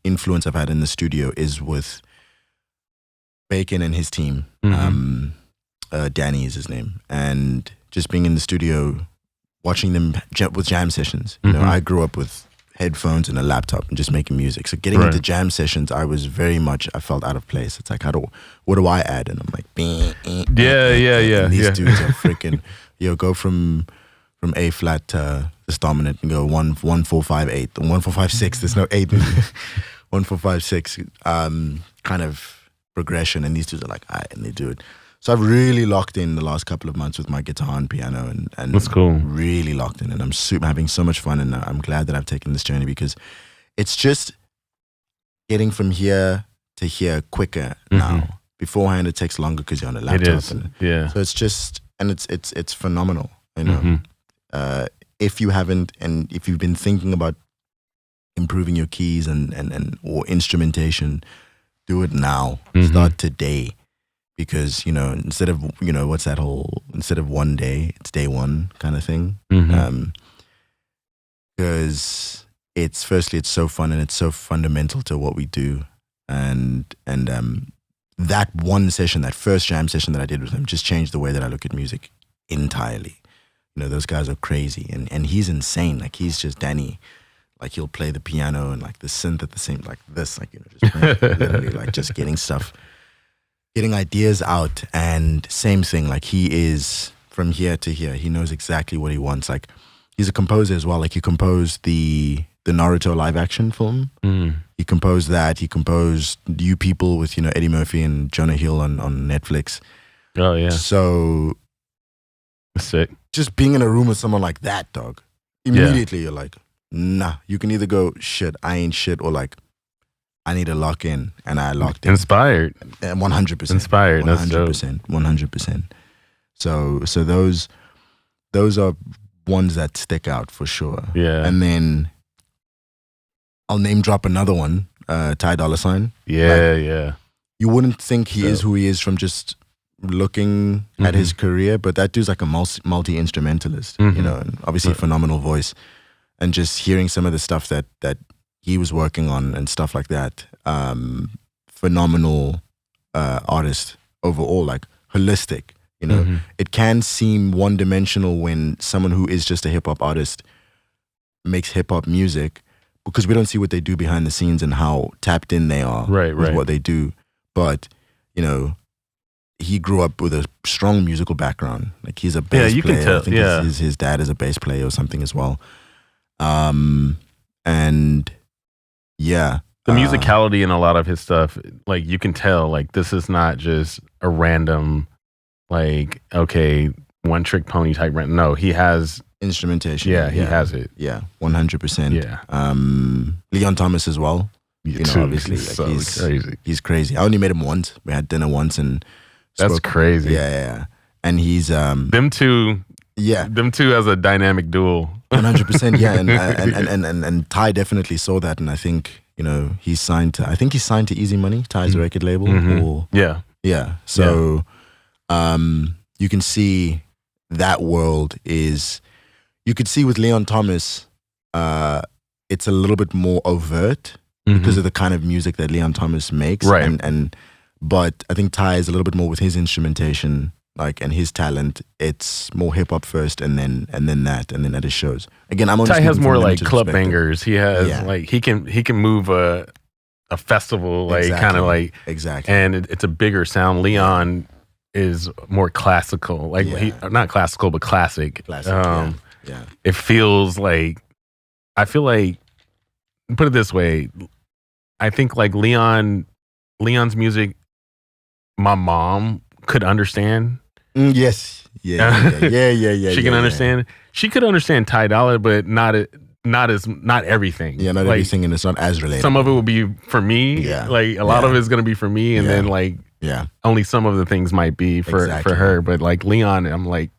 influence I've had in the studio is with Bacon and his team. Danny is his name. And just being in the studio, watching them with jam sessions. You know, I grew up with headphones and a laptop and just making music. So getting into jam sessions, I felt out of place. It's like, what do I add? And I'm like, and these dudes are freaking, go from A flat to this dominant and go 1 4 5 8 1 4 5 6. There's no 8. 1 4 5 6 kind of progression, and these dudes are like, and they do it. So I've really locked in the last couple of months with my guitar and piano, and
that's cool.
Really locked in, and I'm having so much fun, and I'm glad that I've taken this journey, because it's just getting from here to here quicker now. Beforehand, it takes longer because you're on a laptop.
It is,
So it's just, and it's phenomenal. You know, if you've been thinking about improving your keys and or instrumentation, do it now. Start today. Because, you know, instead of one day, it's day one kind of thing. Because it's so fun, and it's so fundamental to what we do. And that one session, that first jam session that I did with him, just changed the way that I look at music entirely. You know, those guys are crazy, and he's insane. Like, he's just Danny. Like, he'll play the piano and like the synth at the same, like this, like, you know, just playing, literally like just getting ideas out. And same thing, like, he is from here to here. He knows exactly what he wants. Like, he's a composer as well. Like, he composed the Naruto live action film. He composed that. He composed You People with, you know, Eddie Murphy and Jonah Hill on Netflix.
Oh yeah.
So
sick.
Just being in a room with someone like that, dog. immediately you're like, nah. You can either go, shit, I ain't shit, or like, I need to lock in, and I locked in.
Inspired.
100%.
Inspired.
100%. 100%. So those are ones that stick out for sure.
Yeah.
And then I'll name drop another one, Ty Dolla $ign.
Yeah, yeah.
You wouldn't think he is who he is from just looking at his career, but that dude's like a multi-instrumentalist, you know, and obviously phenomenal voice. And just hearing some of the stuff that he was working on and stuff like that, phenomenal artist overall, like holistic, you know. It can seem one-dimensional when someone who is just a hip-hop artist makes hip-hop music, because we don't see what they do behind the scenes and how tapped in they are with what they do. But, you know, he grew up with a strong musical background. Like, he's a bass player.
Can tell.
I think his dad is a bass player or something as well. And yeah.
The musicality in a lot of his stuff, like, you can tell, like, this is not just a random, like, okay, one trick pony type. No, he has
instrumentation.
Yeah, he has it.
Yeah, 100%.
Yeah.
Leon Thomas as well. You know, obviously,
he's crazy.
He's crazy. I only met him once. We had dinner once, and
that's crazy.
Yeah. And he's
them two. Yeah, them two as a dynamic duo.
100%. Yeah, and Ty definitely saw that, and I think, you know, he's signed to Easy Money, Ty's record label. Or, yeah. So, you can see that world is. You could see with Leon Thomas, it's a little bit more overt because of the kind of music that Leon Thomas makes.
Right.
But I think Ty is a little bit more with his instrumentation, like, and his talent. It's more hip hop first, and then at his shows. Again,
Ty has more like club bangers. He has like he can move a festival, like kind of like
exactly,
and it's a bigger sound. Leon is more classical, like he not classical but classic.
Yeah.
It feels like, I feel like, put it this way, I think like Leon's music, my mom could understand.
Yes. Yeah.
She can understand. She could understand Ty Dolla, but not everything.
Yeah, not everything, and it's not as related.
Some of it will be for me.
Yeah.
Like a lot of it's gonna be for me, and then like only some of the things might be for her. But like Leon, I'm like,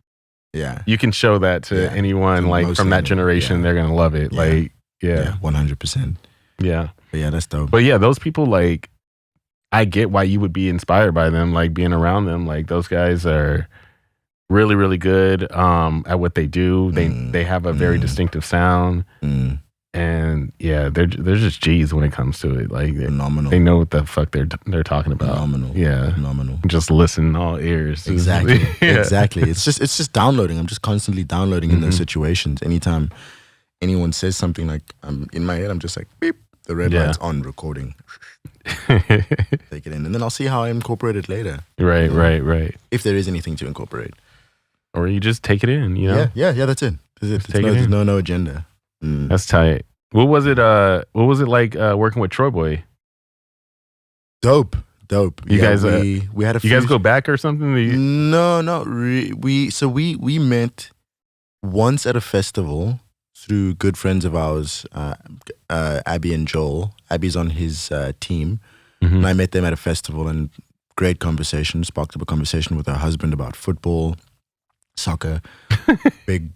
you can show that to anyone, like from that generation, they're gonna love it. Like,
100%.
Yeah.
But yeah, that's dope.
But yeah, those people, like, I get why you would be inspired by them, like being around them. Like, those guys are really, really good at what they do. They have a very distinctive sound. And yeah, they're just G's when it comes to it. Like,
phenomenal.
They know what the fuck they're talking about.
Phenomenal.
Yeah.
Phenomenal.
Just listen, all ears.
Exactly. Exactly. It's just downloading. I'm just constantly downloading in those situations. Anytime anyone says something, like, I'm in my head, I'm just like, beep, the red light's on, recording. Take it in, and then I'll see how I incorporate it later.
Right.
If there is anything to incorporate,
or you just take it in, you know.
Yeah. That's it. There's no agenda.
That's tight. What was it like working with Troy Boy?
Dope.
You guys,
we had a.
You guys go back or something?
No, not really. We met once at a festival through good friends of ours, Abby and Joel. Abby's on his team, and I met them at a festival, and great conversation. Sparked up a conversation with her husband about football, soccer, big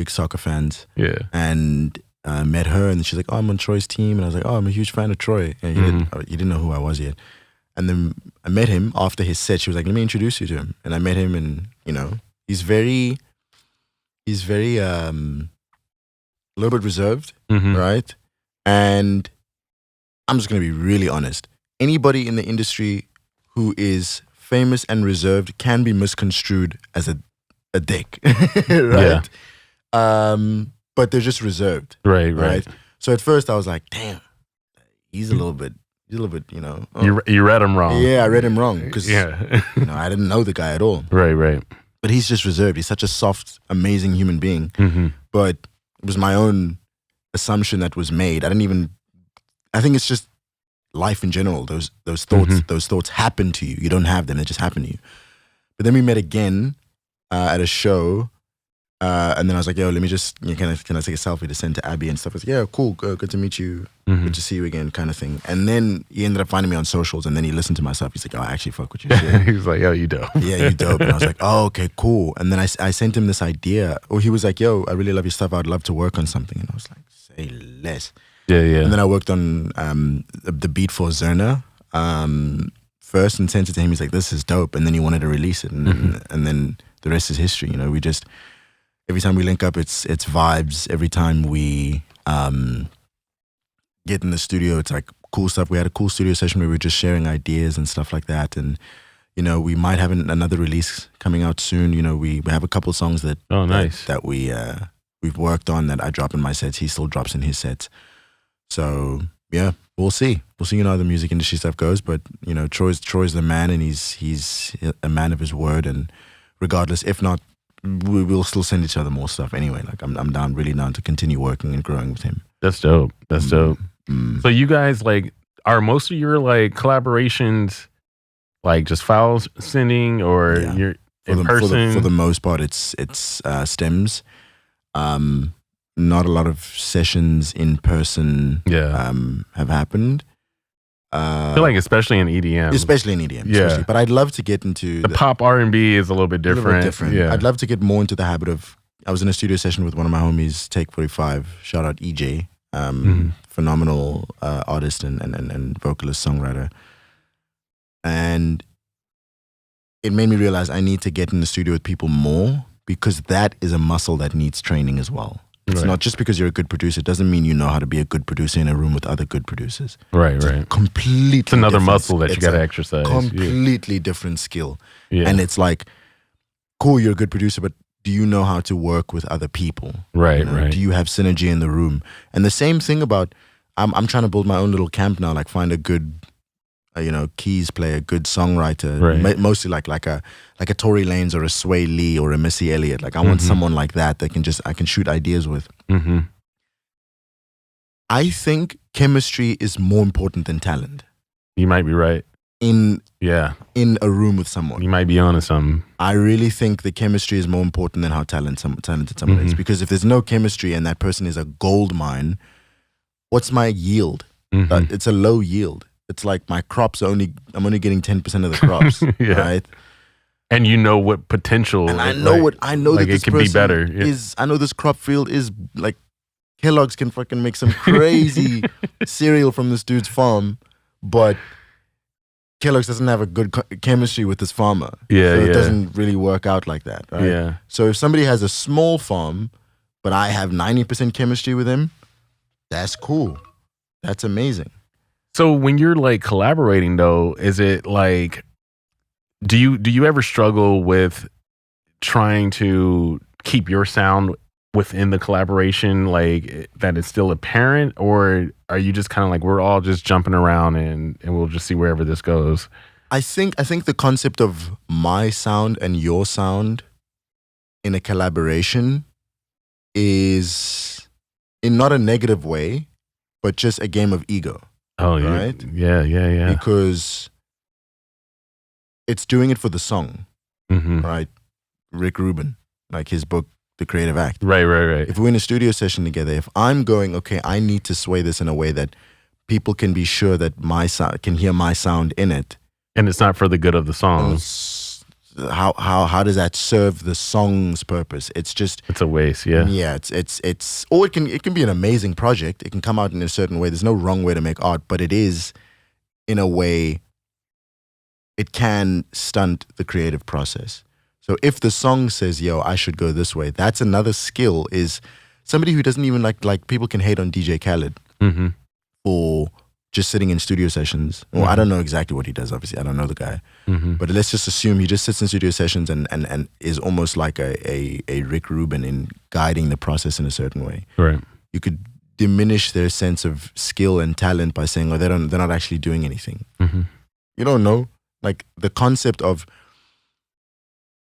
soccer fans.
Yeah,
and met her, and she's like, "Oh, I'm on Troy's team," and I was like, "Oh, I'm a huge fan of Troy." And he didn't know who I was yet. And then I met him after his set. She was like, "Let me introduce you to him." And I met him, and you know, he's very a little bit reserved, right? And I'm just gonna be really honest. Anybody in the industry who is famous and reserved can be misconstrued as a dick, right? Yeah. But they're just reserved, right? So at first I was like, damn, he's a little bit, you know.
You read him wrong.
Yeah, I read him wrong because you know, I didn't know the guy at all.
Right.
But he's just reserved. He's such a soft, amazing human being. But it was my own assumption that was made. I think it's just life in general. Those thoughts happen to you. You don't have them; they just happen to you. But then we met again at a show, And then I was like, yo, let me just, can I take a selfie to send to Abby and stuff? I was like, yeah, cool, good to meet you, good to see you again, kind of thing. And then he ended up finding me on socials, and then he listened to my stuff. He's like, oh, I actually fuck with your shit.
He was like, yo, you dope.
Yeah, you dope. And I was like, oh, okay, cool. And then I sent him this idea. Or he was like, yo, I really love your stuff. I'd love to work on something. And I was like, say less.
Yeah, yeah.
And then I worked on the beat for Zerna first and sent it to him. He's like, this is dope. And then he wanted to release it. And then the rest is history. You know, we just, every time we link up, it's vibes. Every time we get in the studio, it's like cool stuff. We had a cool studio session where we were just sharing ideas and stuff like that. And, you know, we might have another release coming out soon. You know, we have a couple songs that that we've worked on that I drop in my sets. He still drops in his sets. So yeah, we'll see. We'll see, you know, how the music industry stuff goes. But, you know, Troy's the man, and he's a man of his word. And regardless, if not, we'll still send each other more stuff anyway. Like I'm really down to continue working and growing with him.
That's dope. That's dope. So you guys, like, are most of your like collaborations like just file sending, or you're in person?
For the most part, it's stems. Not a lot of sessions in person have happened.
I feel like especially in EDM.
Especially. But I'd love to get into
the pop R&B is a little bit different. Yeah.
I'd love to get more into the habit of, I was in a studio session with one of my homies, Take 45, shout out EJ, phenomenal artist and vocalist, songwriter. And it made me realize I need to get in the studio with people more, because that is a muscle that needs training as well. It's not just because you're a good producer. It doesn't mean you know how to be a good producer in a room with other good producers.
Right.
Completely
It's another muscle that you got to exercise.
Completely different skill.
Yeah.
And it's like, cool, you're a good producer, but do you know how to work with other people?
Right,
you know?
right.
Do you have synergy in the room? And the same thing about, I'm trying to build my own little camp now, like find a good, keys player, good songwriter, mostly like a Tory Lanez or a Sway Lee or a Missy Elliott. Like I want someone like that I can shoot ideas with. I think chemistry is more important than talent.
You might be right.
In a room with someone,
you might be onto something.
I really think the chemistry is more important than how talented someone is. Because if there's no chemistry and that person is a gold mine, what's my yield? It's a low yield. It's like my crops I'm only getting 10% of the crops, right?
And you know what potential,
and I know
like
that this
it can be better.
I know this crop field is like, Kellogg's can fucking make some crazy cereal from this dude's farm, but Kellogg's doesn't have a good chemistry with this farmer. So it doesn't really work out like that, right?
Yeah.
So if somebody has a small farm, but I have 90% chemistry with him, that's cool. That's amazing.
So when you're like collaborating though, is it like, do you ever struggle with trying to keep your sound within the collaboration, like that it's still apparent, or are you just kind of like, we're all just jumping around and we'll just see wherever this goes?
I think the concept of my sound and your sound in a collaboration is, in not a negative way, but just a game of ego.
Oh,
right?
Yeah.
Because it's doing it for the song, right? Rick Rubin, like his book, The Creative Act.
Right.
If we're in a studio session together, if I'm going, okay, I need to sway this in a way that people can be sure that my sound can hear my sound in it,
and it's not for the good of the song.
How does that serve the song's purpose? It's
a waste. Yeah.
It's or it can be an amazing project. It can come out in a certain way. There's no wrong way to make art, but it is, in a way, it can stunt the creative process. So if the song says, yo, I should go this way, that's another skill, is somebody who doesn't even like people can hate on DJ Khaled for just sitting in studio sessions. Well, I don't know exactly what he does, obviously. I don't know the guy. But let's just assume he just sits in studio sessions and is almost like a Rick Rubin in guiding the process in a certain way.
Right.
You could diminish their sense of skill and talent by saying, oh, they're not actually doing anything. You don't know. Like the concept of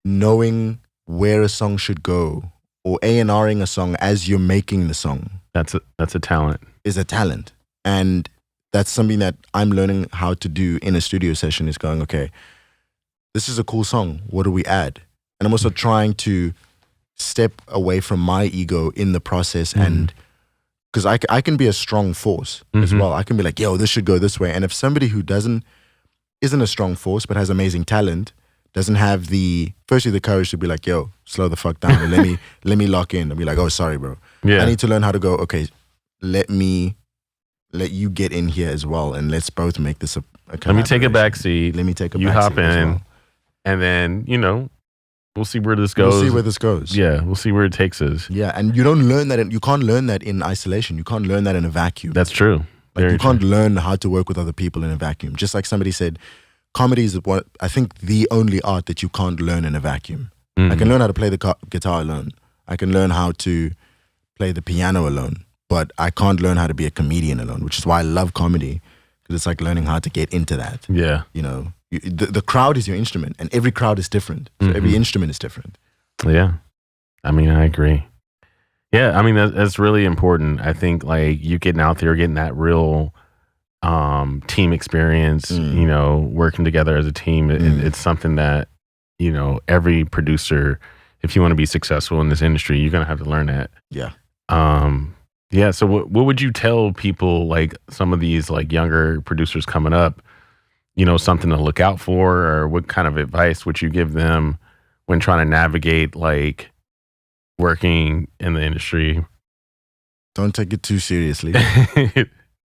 knowing where a song should go, or A&Ring a song as you're making the song.
That's a talent.
Is a talent. And that's something that I'm learning how to do in a studio session, is going, okay, this is a cool song. What do we add? And I'm also trying to step away from my ego in the process, and because I can be a strong force as well. I can be like, yo, this should go this way. And if somebody who isn't a strong force but has amazing talent, doesn't have firstly the courage to be like, yo, slow the fuck down and let me lock in and be like, oh, sorry, bro.
Yeah.
I need to learn how to go, okay, let you get in here as well, and let's both make this a
let me take a back seat.
Let me take a
you
back
hop
seat as
in,
well.
and then, we'll see where this goes.
We'll see where this goes.
Yeah, we'll see where it takes us.
Yeah, and you don't learn that. You can't learn that in isolation. You can't learn that in a vacuum.
That's true.
Like you can't learn how to work with other people in a vacuum. Just like somebody said, comedy is what I think the only art that you can't learn in a vacuum. I can learn how to play the guitar alone. I can learn how to play the piano alone, but I can't learn how to be a comedian alone, which is why I love comedy, because it's like learning how to get into that.
Yeah.
The crowd is your instrument, and every crowd is different. So every instrument is different.
Yeah. I mean, I agree. Yeah, I mean, that's really important. I think like you getting out there, getting that real team experience, working together as a team, it's something that, every producer, if you want to be successful in this industry, you're going to have to learn that.
Yeah.
Yeah. So what would you tell people, like some of these like younger producers coming up, something to look out for, or what kind of advice would you give them when trying to navigate like working in the industry?
Don't take it too seriously.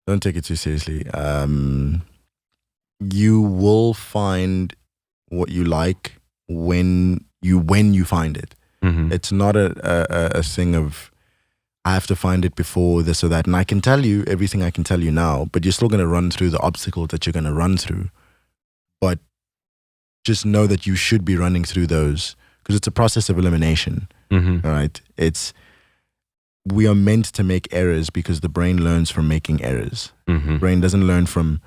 Don't take it too seriously. You will find what you like when you find it. It's not a thing of I have to find it before this or that. And I can tell you everything I can tell you now, but you're still going to run through the obstacles that you're going to run through. But just know that you should be running through those, because it's a process of elimination. All right. We are meant to make errors because the brain learns from making errors. Brain doesn't learn from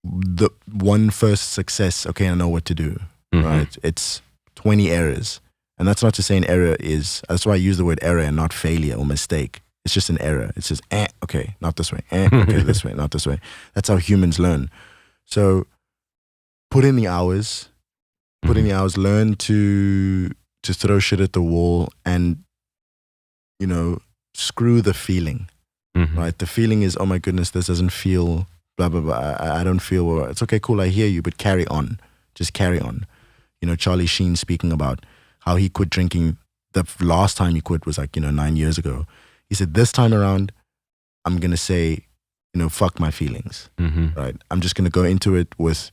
the one first success. Okay, I know what to do. Right. It's 20 errors. And that's not to say an error that's why I use the word error and not failure or mistake. It's just an error. It's just, okay, not this way. Okay, this way, not this way. That's how humans learn. So put in the hours, learn to throw shit at the wall, and, screw the feeling, right? The feeling is, oh my goodness, this doesn't feel blah, blah, blah. I don't feel, well. It's okay, cool, I hear you, but carry on. Just carry on. Charlie Sheen speaking about how he quit drinking. The last time he quit was 9 years ago. He said, this time around, I'm going to say, fuck my feelings, right? I'm just going to go into it with,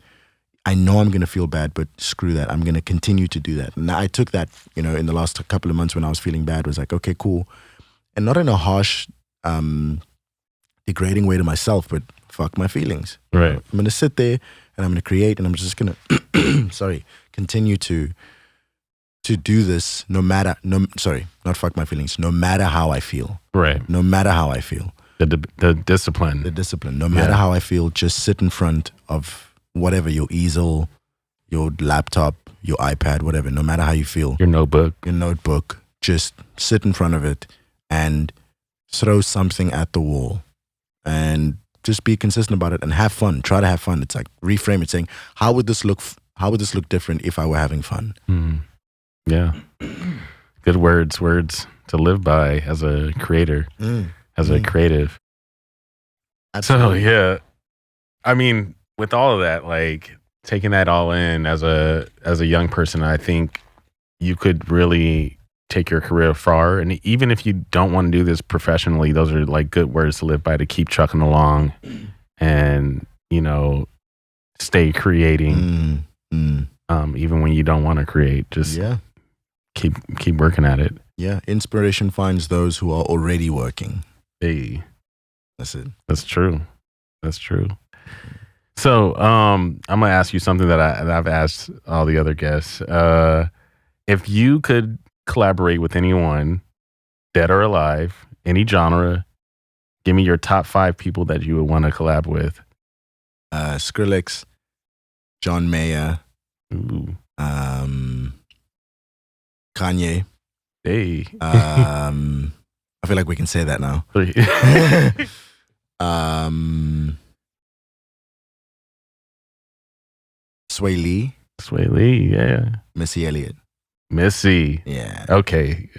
I know I'm going to feel bad, but screw that. I'm going to continue to do that. And I took that, in the last couple of months when I was feeling bad, was like, okay, cool. And not in a harsh, degrading way to myself, but fuck my feelings.
Right.
I'm going to sit there and I'm going to create, and I'm just going to, continue to do this not fuck my feelings, no matter how I feel.
Right.
No matter how I feel.
The discipline.
The discipline. No matter how I feel, just sit in front of whatever, your easel, your laptop, your iPad, whatever, no matter how you feel.
Your notebook.
Just sit in front of it and throw something at the wall and just be consistent about it and have fun. Try to have fun. It's like reframe it, saying, how would this look different if I were having fun?
Yeah. Good words to live by as a creator, as a creative.
Absolutely.
So, yeah. I mean, with all of that, like taking that all in as a young person, I think you could really take your career far. And even if you don't want to do this professionally, those are like good words to live by, to keep trucking along and, stay creating. Even when you don't want to create, just keep working at it.
Yeah. Inspiration finds those who are already working.
Hey,
that's it.
That's true. So, I'm gonna ask you something that I've asked all the other guests. If you could collaborate with anyone, dead or alive, any genre, give me your top 5 people that you would want to collab with.
Skrillex, John Mayer, Kanye.
Hey.
I feel like we can say that now. Sway Lee,
yeah.
Missy Elliott.
Missy.
Yeah.
Okay.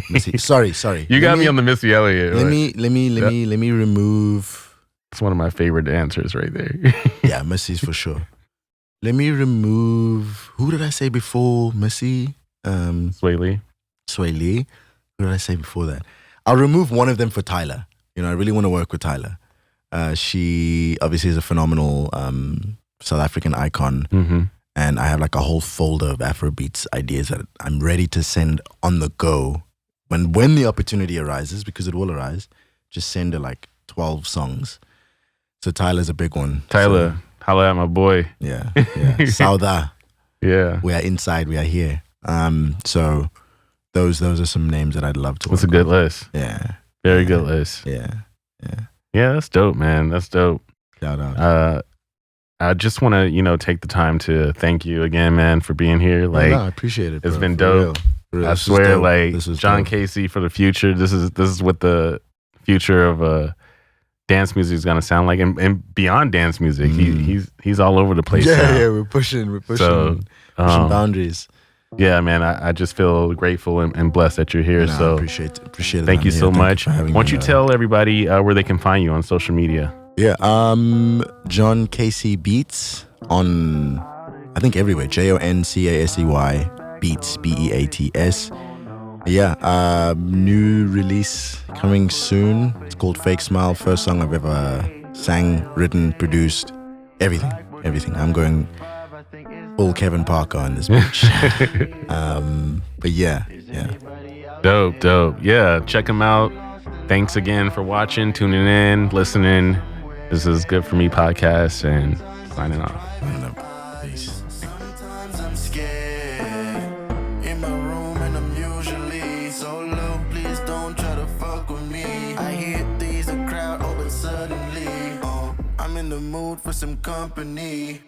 Missy. Sorry.
You got me on the Missy Elliott.
Let me remove.
It's one of my favorite answers right there.
Yeah, Missy's for sure. Let me remove. Who did I say before Missy?
Sway Lee.
Who did I say before that? I'll remove one of them for Tyler. You know, I really want to work with Tyler. She obviously is a phenomenal South African icon.
Mm-hmm.
And I have like a whole folder of Afrobeats ideas that I'm ready to send on the go. When the opportunity arises, because it will arise, just send her like 12 songs. So Tyler's a big one.
Tyler,
so,
holla at my boy.
Yeah. Sauda.
Yeah.
We are inside, we are here. So those are some names that I'd love to work
That's a good
with.
list.
Yeah.
Very good list.
Yeah.
Yeah, that's dope, man. That's dope.
Shout out.
I just want to, take the time to thank you again, man, for being here. Like,
I appreciate it. Bro.
It's been
For
dope.
real.
I swear, like, Jon
dope.
Casey for the future. This is what the future of dance music is gonna sound like, and beyond dance music. He's all over the place.
Yeah,
now.
yeah. We're pushing
So,
pushing boundaries.
Yeah, man. I just feel grateful and blessed that you're here.
No,
so
appreciate it.
Thank you so much. Why don't you tell everybody where they can find you on social media?
Yeah, Jon Casey Beats on, I think everywhere. JONCASEY Beats, BEATS. Yeah, new release coming soon. It's called Fake Smile. First song I've ever sang, written, produced, everything. I'm going full Kevin Parker on this bitch. But yeah.
Dope. Yeah, check them out. Thanks again for watching, tuning in, listening. This is Good For Me podcast, and signing off.
Peace.
Sometimes I'm scared in my room and I'm usually solo. Please don't try to fuck with me. I hear these a crowd open suddenly. I'm in the mood for some company.